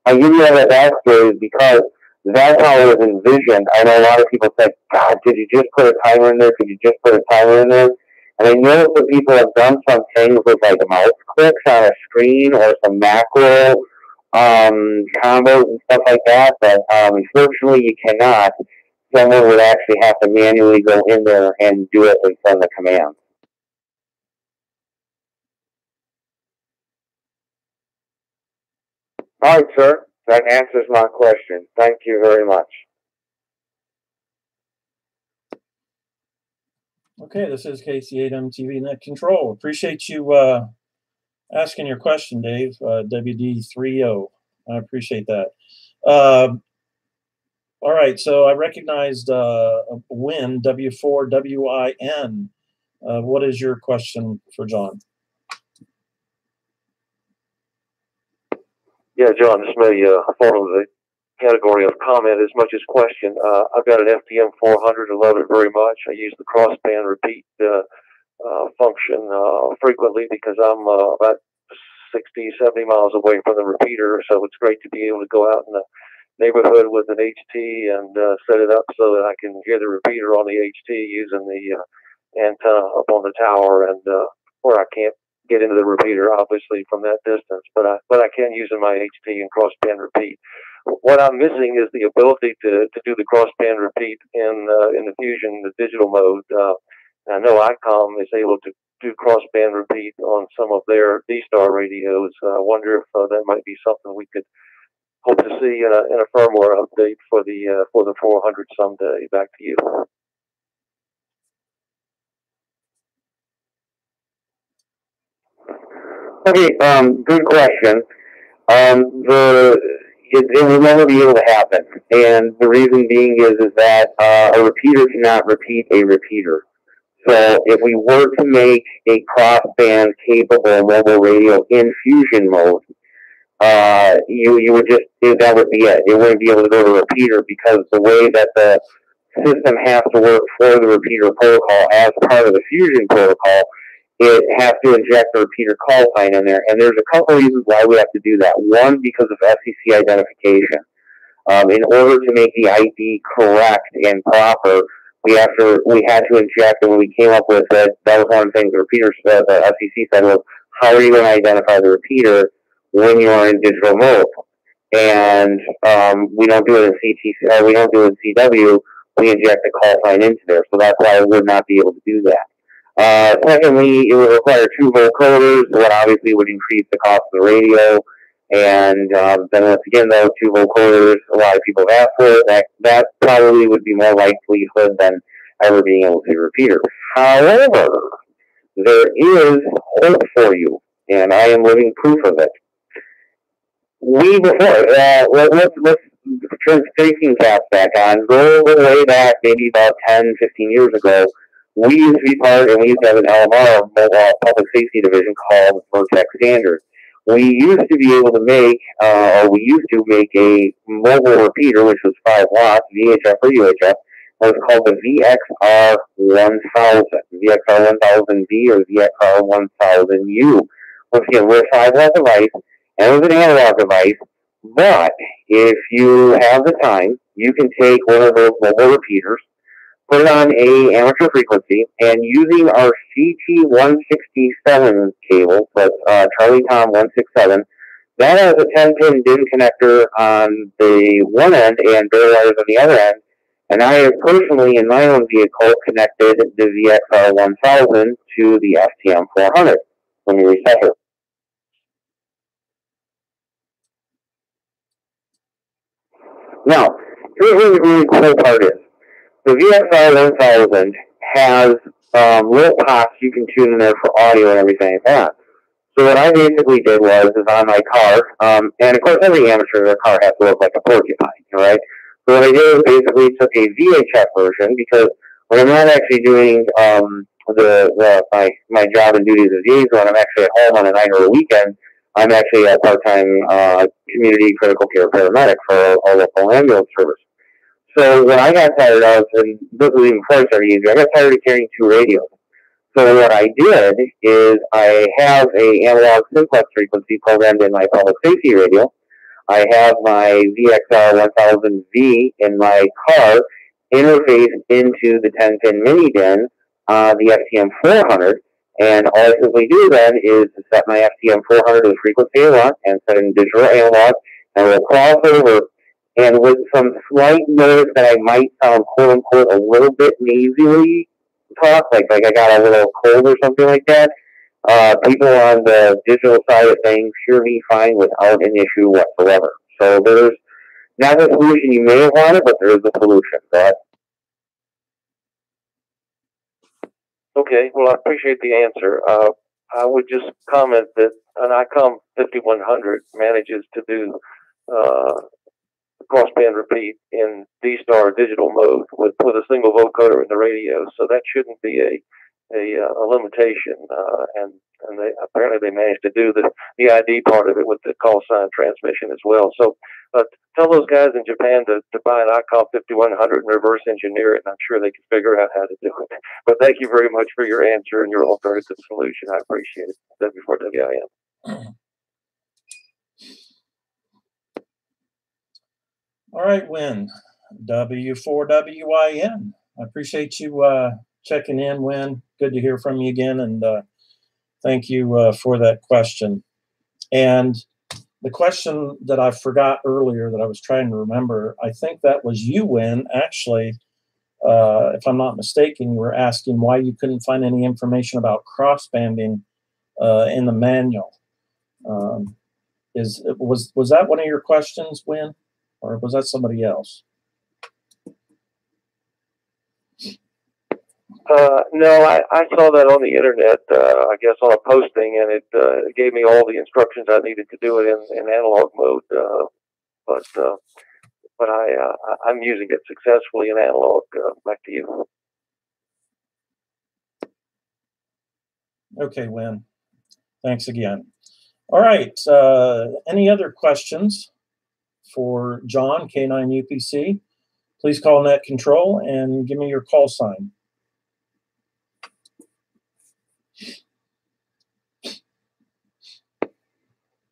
I give you all that backstory because that's how it was envisioned. I know a lot of people say, God, could you just put a timer in there? Could you just put a timer in there? And I know that people have done some things with like mouse clicks on a screen or some macro combos and stuff like that, but unfortunately you cannot. Someone would actually have to manually go in there and do it and send the command. All right, sir. That answers my question. Thank you very much. Okay, this is KC8MTV Net Control. Appreciate you asking your question, Dave. WD30. I appreciate that. All right, so I recognized WIN, W4WIN. What is your question for John? Yeah, John, this may fall into the category of comment as much as question. I've got an FTM 400. I love it very much. I use the crossband repeat function frequently because I'm about 60, 70 miles away from the repeater, so it's great to be able to go out in the neighborhood with an HT and set it up so that I can hear the repeater on the HT using the antenna up on the tower, and where I can't get into the repeater obviously from that distance, but I can using my HT and crossband repeat. What I'm missing is the ability to do the crossband repeat in the Fusion, the digital mode. I know ICOM is able to do crossband repeat on some of their D-Star radios. I wonder if that might be something we could hope to see in a firmware update for the 400 someday. Back to you. Okay, good question. It will never be able to happen, and the reason being is that a repeater cannot repeat a repeater. So if we were to make a crossband capable mobile radio in Fusion mode, you would just, that would be it. It wouldn't be able to go to a repeater because the way that the system has to work for the repeater protocol as part of the Fusion protocol, it has to inject the repeater call sign in there. And there's a couple of reasons why we have to do that. One, because of FCC identification. In order to make the ID correct and proper, we had to inject, and when we came up with it, that was one of the things the FCC said was, how are you going to identify the repeater when you are in digital mode? And we don't do it in we don't do it in CW. We inject the call sign into there, so that's why I would not be able to do that. Secondly, it would require 2 vocoders, what obviously would increase the cost of the radio. And then once again, those 2 vocoders, a lot of people have asked for it. That probably would be more likelihood than ever being able to repeater. However, there is hope for you, and I am living proof of it. Let's turn thinking caps back on. Go way back, maybe about 10, 15 years ago. We used to be part, and we used to have an LMR, public safety division, called Vertex Standard. We used to be able to make, we used to make a mobile repeater, which was 5 watts, VHF or UHF. It was called the VXR1000, VXR1000B or VXR1000U. Once again, we're a 5 watt device, and it was an analog device, but if you have the time, you can take one of those mobile repeaters, put it on a amateur frequency, and using our CT167 cable, so Charlie Tom 167, that has a 10-pin DIN connector on the one end and bare wires on the other end, and I have personally, in my own vehicle, connected the VXR1000 to the FTM 400 when we reset it. Now, here's where the really cool part is. The VXR1000 has little pots you can tune in there for audio and everything like that. So what I basically did was on my car, and of course every amateur, their car has to look like a porcupine, right? So what I did was basically took a VHF version, because when I'm not actually doing my job and duties as liaison, I'm actually at home on a night or a weekend. I'm actually a part-time community critical care paramedic for a local ambulance service. So what I got tired of, and this was even before I started using it, I got tired of carrying 2 radios. So what I did is I have a analog simplex frequency programmed in my public safety radio. I have my VXR1000V in my car interfaced into the 10-pin mini DIN, the FTM 400, and all I simply do then is to set my FTM 400 to the frequency I want and set in digital analog, and we'll cross over. And with some slight notice that I might sound, quote unquote, a little bit nasally talk, like I got a little cold or something like that, people on the digital side of things hear me fine without an issue whatsoever. So there's not a solution you may have wanted, but there is a solution. Go Okay, well, I appreciate the answer. I would just comment that an ICOM 5100 manages to do crossband repeat in D-Star digital mode with a single vocoder in the radio, so that shouldn't be a limitation. And and apparently they managed to do the ID part of it with the call sign transmission as well. So tell those guys in Japan to buy an ICOM 5100 and reverse engineer it, and I'm sure they can figure out how to do it. But thank you very much for your answer and your alternative solution. I appreciate it. W4WIN. All right, Win. W4WIN. I appreciate you checking in, Win. Good to hear from you again, and thank you for that question. And the question that I forgot earlier that I was trying to remember, I think that was you, Win. Actually, if I'm not mistaken, you were asking why you couldn't find any information about crossbanding in the manual. Was that one of your questions, Win? Or was that somebody else? No, I saw that on the internet, I guess on a posting, and it gave me all the instructions I needed to do it in analog mode. But I'm using it successfully in analog. Back to you. Okay, Win. Thanks again. All right. Any other questions for John, K9 UPC? Please call Net Control and give me your call sign.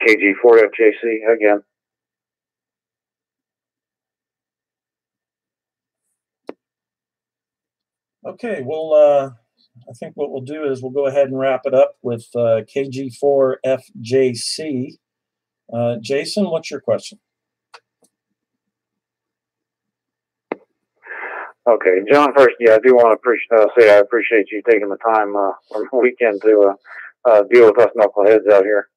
KG4FJC again. Okay, well, I think what we'll do is we'll go ahead and wrap it up with KG4FJC. Jason, what's your question? Okay, John, first, yeah, I do want to say I appreciate you taking the time from the weekend to deal with us knuckleheads out here.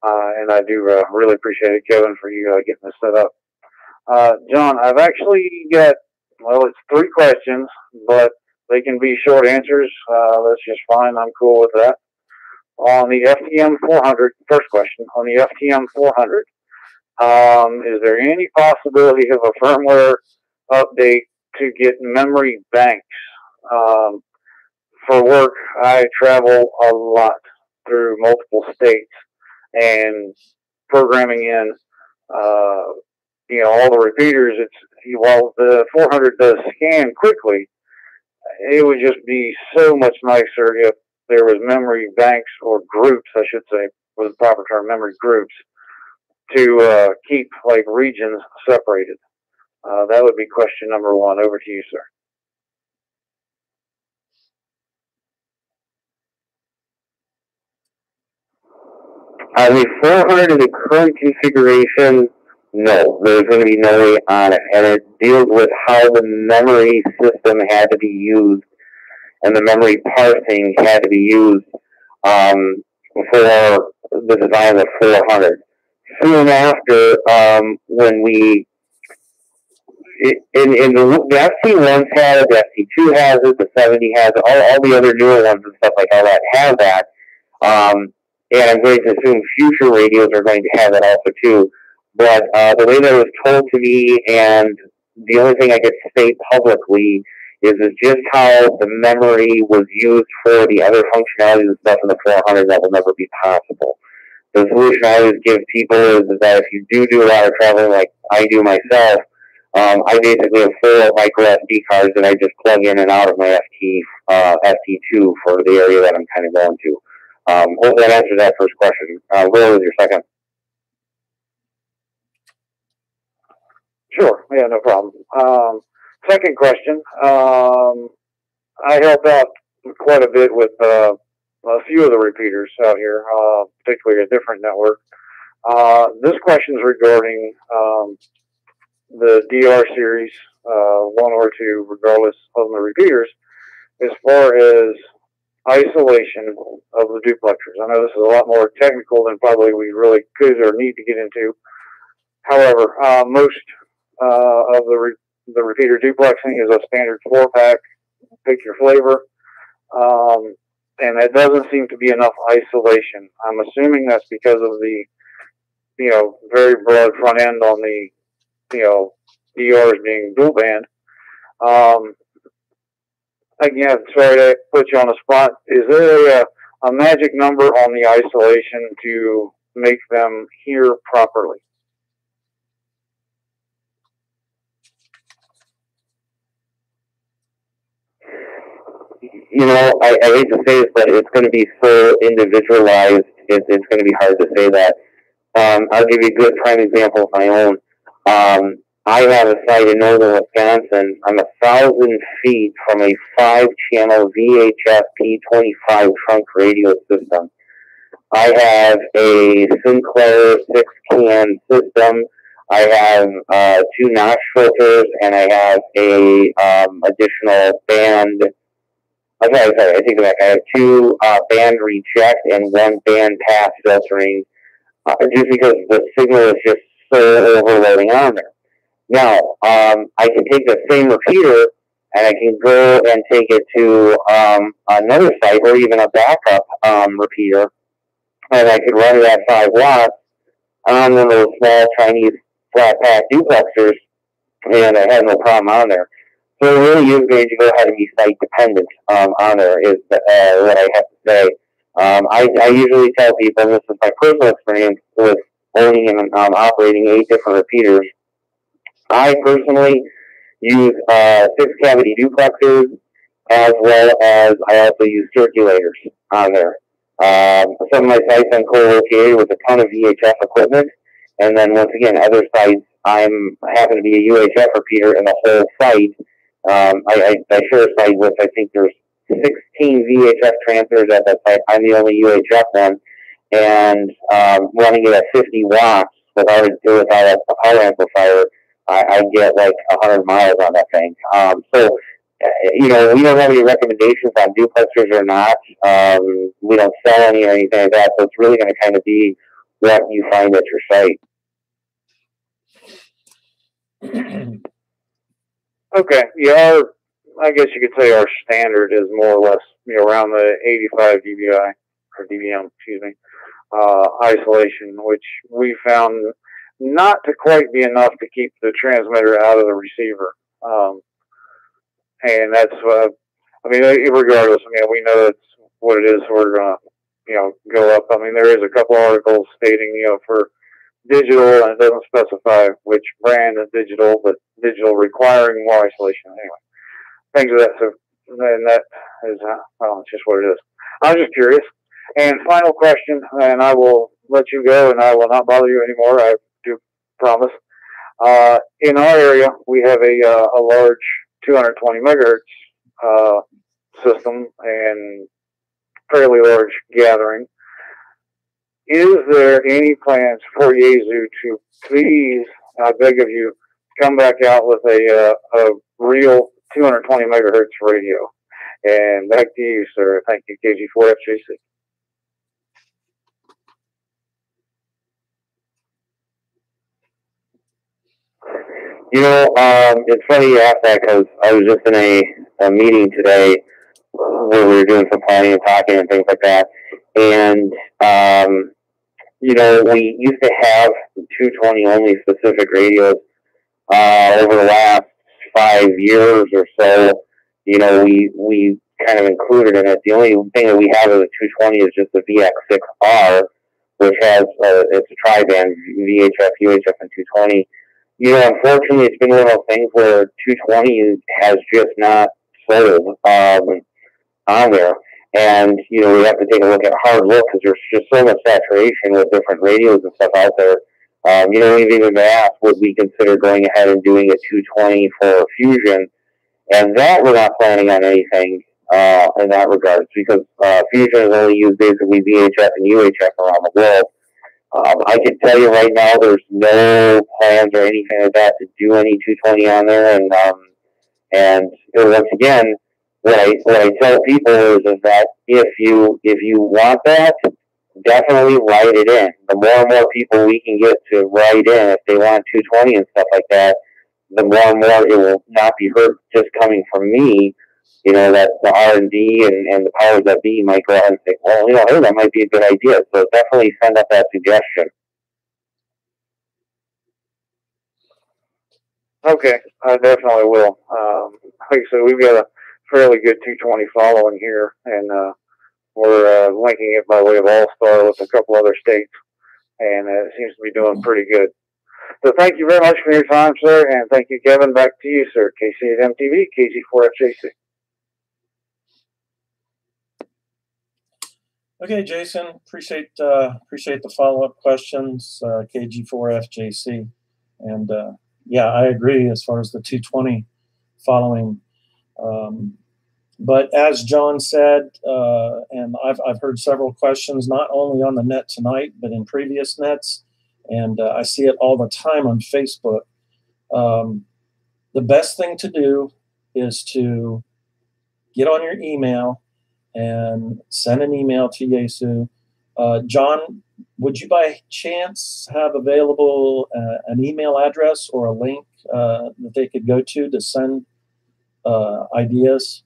And I do really appreciate it, Kevin, for you getting this set up. John, I've actually got, well, it's 3 questions, but they can be short answers. That's just fine. I'm cool with that. On the FTM 400, first question, on the FTM 400, is there any possibility of a firmware update to get memory banks? For work, I travel a lot through multiple states, and programming in, all the repeaters, while the 400 does scan quickly, it would just be so much nicer if there was memory banks, or groups, I should say, was the proper term, memory groups, to keep like regions separated. That would be question number 1. Over to you, sir. The 400 in the current configuration, no, there's going to be no way on it. And it deals with how the memory system had to be used and the memory parsing had to be used for the design of the 400. Soon after, when we, in the FT1s had it, the FT2 has it, the 70 has it, all the other newer ones and stuff like all that have that. And I'm going to assume future radios are going to have that also too. But the way that it was told to me, and the only thing I could state publicly, is just how the memory was used for the other functionalities and stuff in the 400 that will never be possible. The solution I always give people is that if you do a lot of traveling like I do myself, I basically have 4 micro SD cards that I just plug in and out of my FT2 for the area that I'm kind of going to. Hope that answers that first question. Will, was your second? Sure, yeah, no problem. Second question, I help out quite a bit with a few of the repeaters out here, particularly a different network. This question is regarding the DR series, 1 or 2, regardless of the repeaters, as far as isolation of the duplexers. I know this is a lot more technical than probably we really could or need to get into. However, most of the repeater duplexing is a standard 4-pack, pick your flavor, and that doesn't seem to be enough isolation. I'm assuming that's because of the, very broad front end on the, DRs being dual band. Again, sorry to put you on the spot. Is there a magic number on the isolation to make them hear properly? You know, I hate to say this, but it's going to be so individualized. It's going to be hard to say that. I'll give you a good prime example of my own. I have a site in northern Wisconsin. I'm 1,000 feet from a 5-channel VHF P25 trunk radio system. I have a Sinclair 6-can system. I have 2 notch filters, and I have a additional band. I take it back. I have 2 band reject and 1 band pass filtering, just because the signal is just so overloading on there. Now, I can take the same repeater and I can go and take it to another site or even a backup repeater, and I could run it at 5 watts on one of those small Chinese flat pack duplexers, and I have no problem on there. So it really is going to go ahead and be site dependent on there, is what I have to say. I usually tell people, and this is my personal experience with owning and operating 8 different repeaters. I personally use 6-cavity duplexers, as well as I also use circulators on there. Some of my sites I'm co-located with a ton of VHF equipment, and then once again, other sites I happen to be a UHF repeater in the whole site. I share a site with, I think there's 16 VHF transmitters at that site. I'm the only UHF one, and running it at 50 watts without a power amplifier, I get like 100 miles on that thing. So, you know, we don't have any recommendations on duplexers or not. We don't sell any or anything like that, so it's really going to kind of be what you find at your site. Okay, yeah, I guess you could say our standard is more or less, you know, around the 85 dBi, or dBm, excuse me, isolation, which we found not to quite be enough to keep the transmitter out of the receiver. And that's, I mean, regardless, I mean, we know that's what it is we're going to, you know, go up. I mean, there is a couple articles stating, you know, for digital, and it doesn't specify which brand is digital, but digital requiring more isolation anyway. Things of that. So, and that is, well, it's just what it is. I was just curious. And final question, and I will let you go, and I will not bother you anymore. I do promise. In our area, we have a large 220 megahertz system and fairly large gathering. Is there any plans for Yaesu to please, I beg of you, come back out with a real 220 megahertz radio? And back to you, sir. Thank you, KG4FJC. You know, it's funny you asked that, because I was just in a meeting today where we were doing some planning and talking and things like that. And, you know, we used to have 220 only specific radios over the last 5 years or so. You know, we kind of included in it. The only thing that we have of the 220 is just the VX6R, which has it's a tri-band VHF, UHF, and 220. You know, unfortunately, it's been one of those things where 220 has just not sold on there. And, you know, we have to take a look at hard look, because there's just so much saturation with different radios and stuff out there. You know, we've even been asked, would we consider going ahead and doing a 220 for Fusion? And that we're not planning on anything in that regards, because Fusion is only used basically VHF and UHF around the world. I can tell you right now, there's no plans or anything like that to do any 220 on there. And once again, what I tell people is that if you want that, definitely write it in. The more and more people we can get to write in, if they want 220 and stuff like that, the more and more it will not be heard just coming from me. You know, that the R&D and the powers that be might go ahead and say, well, you know, hey, that might be a good idea. So definitely send up that suggestion. Okay, I definitely will. Like I said, we've got a fairly good 220 following here, and We're linking it by way of All-Star with a couple other states, and it seems to be doing pretty good. So thank you very much for your time, sir, and thank you, Kevin. Back to you, sir. KC8MTV, KG4FJC. Okay, Jason, appreciate the follow-up questions, KG4FJC. And yeah, I agree as far as the 220 following. But as John said, and I've heard several questions, not only on the net tonight, but in previous nets, and I see it all the time on Facebook. The best thing to do is to get on your email and send an email to Yaesu. John, would you by chance have available an email address or a link that they could go to send ideas?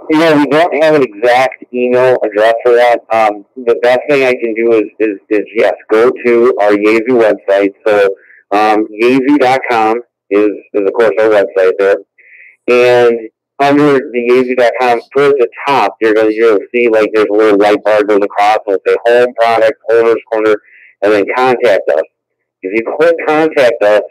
You know, we don't have an exact email address for that. The best thing I can do is yes, go to our Yaesu website. So Yaesu.com is of course our website there. And under the Yaesu.com, towards the top, you'll see like there's a little white bar goes across. It'll say Home, Products, Owners Corner, and then Contact Us. If you click Contact Us,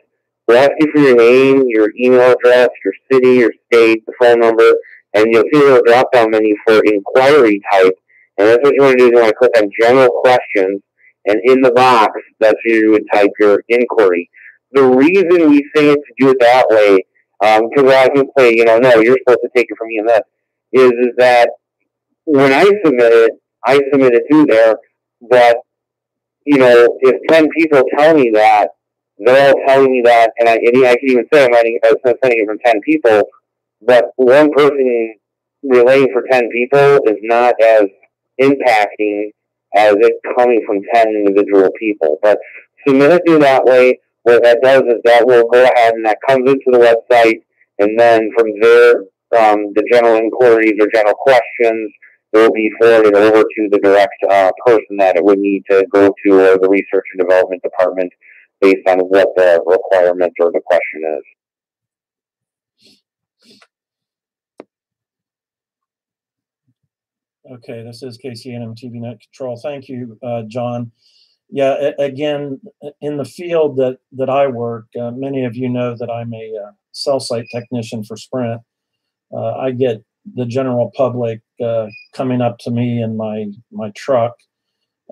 we'll ask you for your name, your email address, your city, your state, the phone number, and you'll see a little drop-down menu for inquiry type. And that's what you want to do is you want to click on General Questions, and in the box, that's where you would type your inquiry. The reason we say it to do it that way, because a lot of people say, no, you're supposed to take it from EMS, is that when I submit it through there, but, if 10 people tell me that, they're all telling me that, and I can even say I'm sending it from 10 people, but one person relaying for 10 people is not as impacting as it coming from 10 individual people. But submit it through that way. What that does is that will go ahead and that comes into the website, and then from there, the general inquiries or general questions will be forwarded over to the direct person that it would need to go to, or the research and development department, based on what the requirement or the question is. Okay, this is KC8MTV Net Control. Thank you, John. Yeah, again, in the field that I work, many of you know that I'm a cell site technician for Sprint. I get the general public coming up to me in my truck.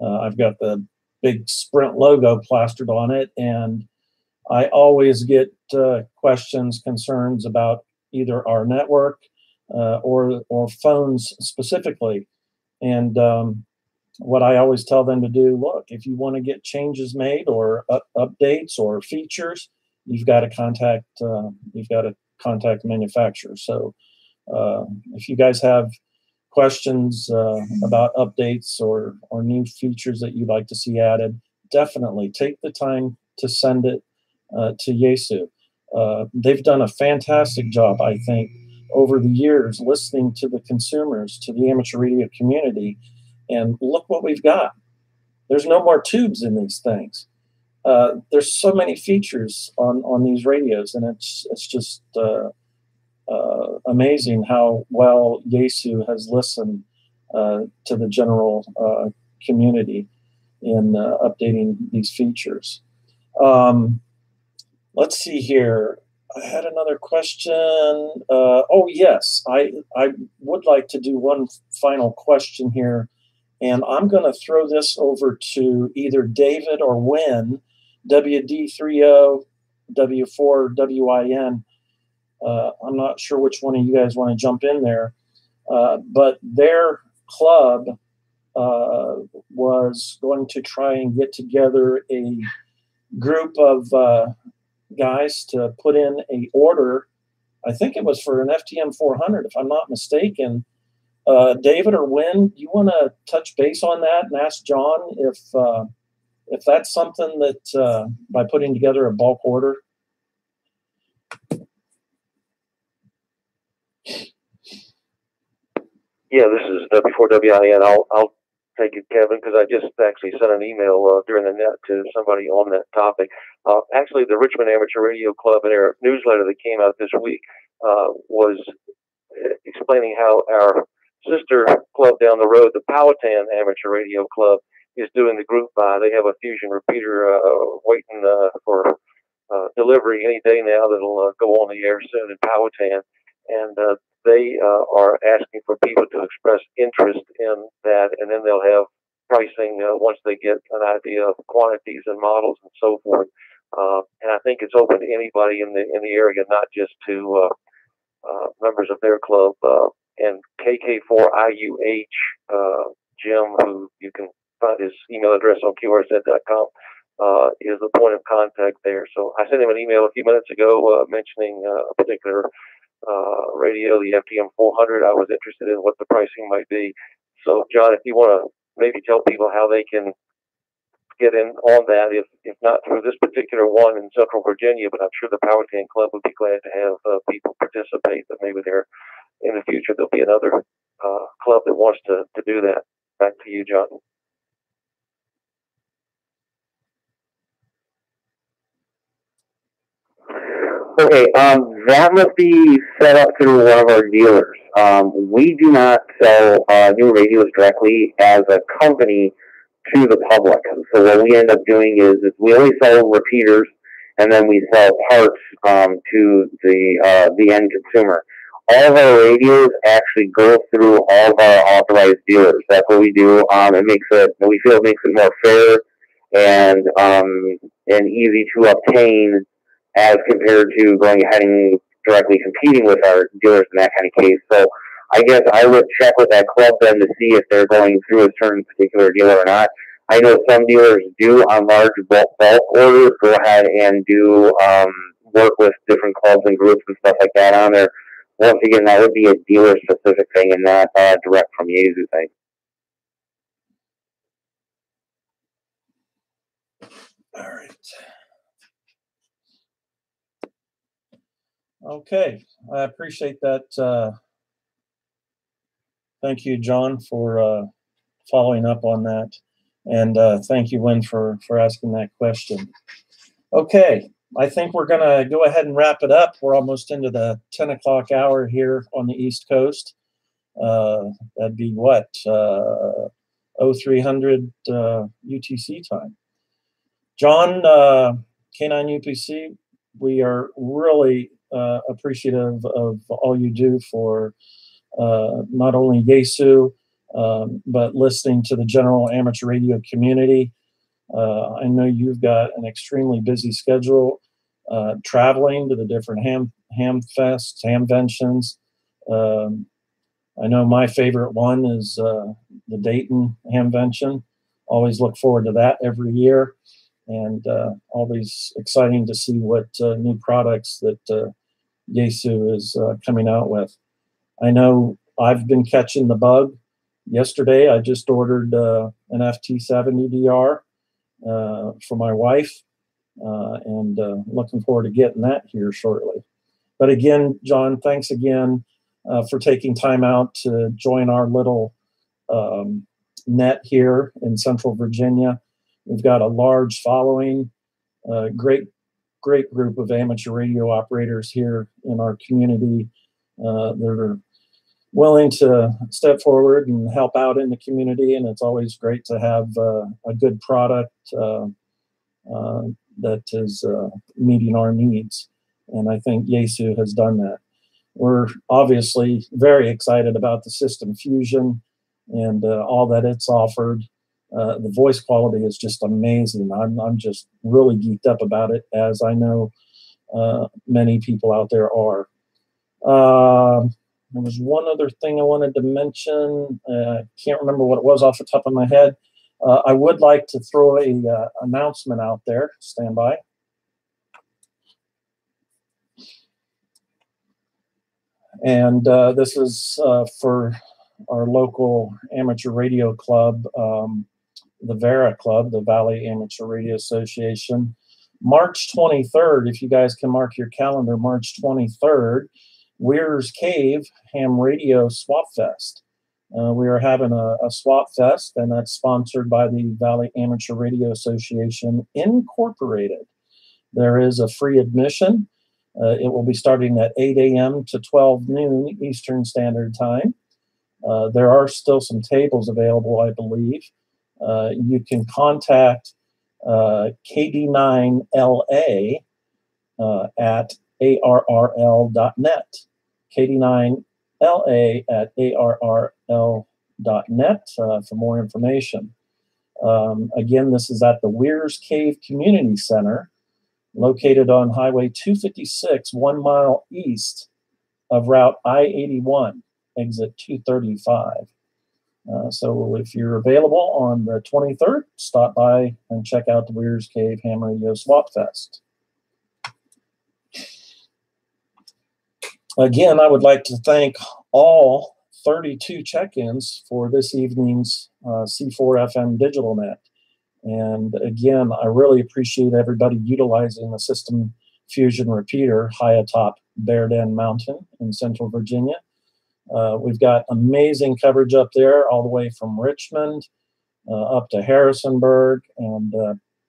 I've got the big Sprint logo plastered on it, and I always get questions, concerns about either our network or phones specifically. And what I always tell them to do, look, if you want to get changes made or updates or features, you've got to contact the manufacturer. So if you guys have questions about updates or new features that you'd like to see added, definitely take the time to send it to Yaesu. They've done a fantastic job, I think, over the years, listening to the consumers, to the amateur radio community, and look what we've got. There's no more tubes in these things. There's so many features on these radios, and it's just amazing how well Yaesu has listened to the general community in updating these features. Let's see here. I had another question. Oh, yes. I would like to do one final question here. And I'm going to throw this over to either David or Win, WD30, W4WIN. I'm not sure which one of you guys want to jump in there. But their club was going to try and get together a group of guys to put in a order. I think it was for an FTM 400, if I'm not mistaken. David or Win, you want to touch base on that and ask John if that's something that by putting together a bulk order? Yeah, this is W4WIN. I'll take it, Kevin, because I just actually sent an email during the net to somebody on that topic. Actually, the Richmond Amateur Radio Club in their newsletter that came out this week was explaining how our sister club down the road, the Powhatan Amateur Radio Club, is doing the group buy. They have a fusion repeater waiting for delivery any day now that'll go on the air soon in Powhatan. And they are asking for people to express interest in that, and then they'll have pricing once they get an idea of quantities and models and so forth. And I think it's open to anybody in the area, not just to members of their club. And KK4IUH Jim, who you can find his email address on QRZ.com, is the point of contact there. So I sent him an email a few minutes ago mentioning a particular radio, the FTM 400. I was interested in what the pricing might be. So, John, if you want to maybe tell people how they can get in on that, if not through this particular one in Central Virginia, but I'm sure the Powhatan Club would be glad to have people participate, but maybe in the future there'll be another club that wants to do that. Back to you, John. Okay, that must be set up through one of our dealers. We do not sell new radios directly as a company to the public. So what we end up doing is we only sell repeaters, and then we sell parts to the end consumer. All of our radios actually go through all of our authorized dealers. That's what we do. We feel it makes it more fair and easy to obtain, as compared to going ahead and directly competing with our dealers in that kind of case. So I guess I would check with that club then to see if they're going through a certain particular dealer or not. I know some dealers do on large bulk orders go ahead and do work with different clubs and groups and stuff like that on there. Once again, that would be a dealer-specific thing and not direct from Yaesu thing. All right. Okay, I appreciate that. Thank you, John, for following up on that. And thank you, Wynn, for asking that question. Okay, I think we're going to go ahead and wrap it up. We're almost into the 10 o'clock hour here on the East Coast. That'd be what? 0300 UTC time. John, K9 UPC, we are really appreciative of all you do for not only Yaesu, but listening to the general amateur radio community. I know you've got an extremely busy schedule, traveling to the different ham fests, hamventions. I know my favorite one is the Dayton Hamvention. Always look forward to that every year, and always exciting to see what new products that Yaesu is coming out with. I know I've been catching the bug. Yesterday, I just ordered an FT70DR for my wife, and looking forward to getting that here shortly. But again, John, thanks again for taking time out to join our little net here in Central Virginia. We've got a large following, great group of amateur radio operators here in our community that are willing to step forward and help out in the community, and it's always great to have a good product that is meeting our needs, and I think Yaesu has done that. We're obviously very excited about the System Fusion and all that it's offered. The voice quality is just amazing. I'm just really geeked up about it, as I know many people out there are. There was one other thing I wanted to mention. I can't remember what it was off the top of my head. I would like to throw a announcement out there. Stand by. And this is for our local amateur radio club, the VARA Club, the Valley Amateur Radio Association. March 23rd, if you guys can mark your calendar, March 23rd, Weir's Cave Ham Radio Swap Fest. We are having a swap fest, and that's sponsored by the Valley Amateur Radio Association Incorporated. There is a free admission. It will be starting at 8 a.m. to 12 noon Eastern Standard Time. There are still some tables available, I believe. You can contact KD9LA at arrl.net. KD9LA at arrl.net for more information. Again, this is at the Weirs Cave Community Center, located on Highway 256, 1 mile east of Route I-81, exit 235. So if you're available on the 23rd, stop by and check out the Weirs Cave Ham Radio Swap Fest. Again, I would like to thank all 32 check-ins for this evening's C4FM Digital Net. And again, I really appreciate everybody utilizing the System Fusion repeater high atop Bear Den Mountain in Central Virginia. We've got amazing coverage up there, all the way from Richmond up to Harrisonburg and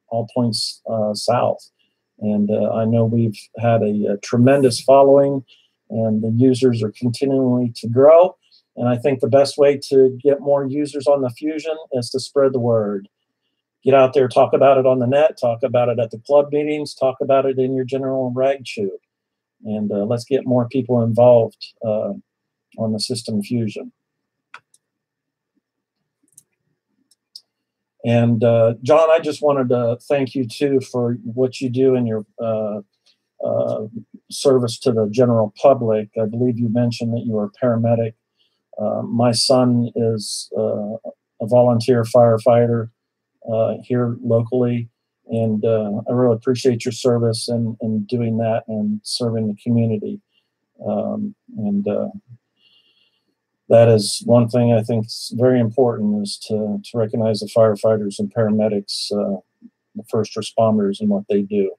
all points south. And I know we've had a tremendous following, and the users are continuing to grow. And I think the best way to get more users on the Fusion is to spread the word. Get out there, talk about it on the net, talk about it at the club meetings, talk about it in your general rag chew. And let's get more people involved on the System Fusion. And John, I just wanted to thank you too for what you do in your service to the general public. I believe you mentioned that you are a paramedic. My son is a volunteer firefighter here locally, and I really appreciate your service and doing that and serving the community. That is one thing I think is very important, is to recognize the firefighters and paramedics, the first responders, and what they do.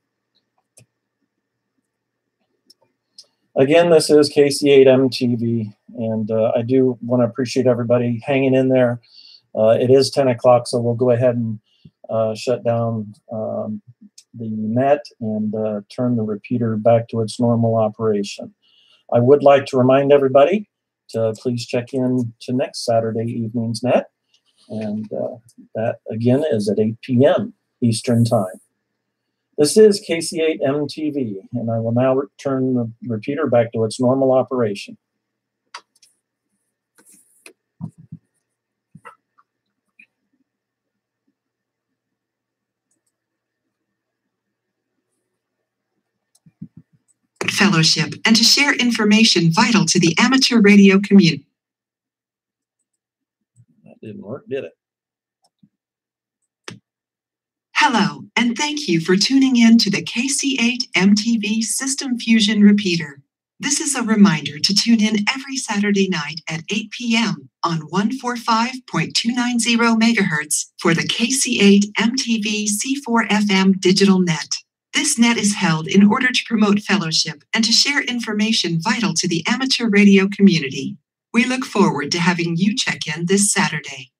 Again, this is KC8MTV, and I do want to appreciate everybody hanging in there. It is 10 o'clock, so we'll go ahead and shut down the net and turn the repeater back to its normal operation. I would like to remind everybody to please check in to next Saturday evening's net, and that again is at 8 p.m. Eastern Time. This is KC8MTV, and I will now turn the repeater back to its normal operation. Fellowship and to share information vital to the amateur radio community. That didn't work, did it? Hello, and thank you for tuning in to the KC8MTV System Fusion Repeater. This is a reminder to tune in every Saturday night at 8 p.m. on 145.290 MHz for the KC8MTV C4FM Digital Net. This net is held in order to promote fellowship and to share information vital to the amateur radio community. We look forward to having you check in this Saturday.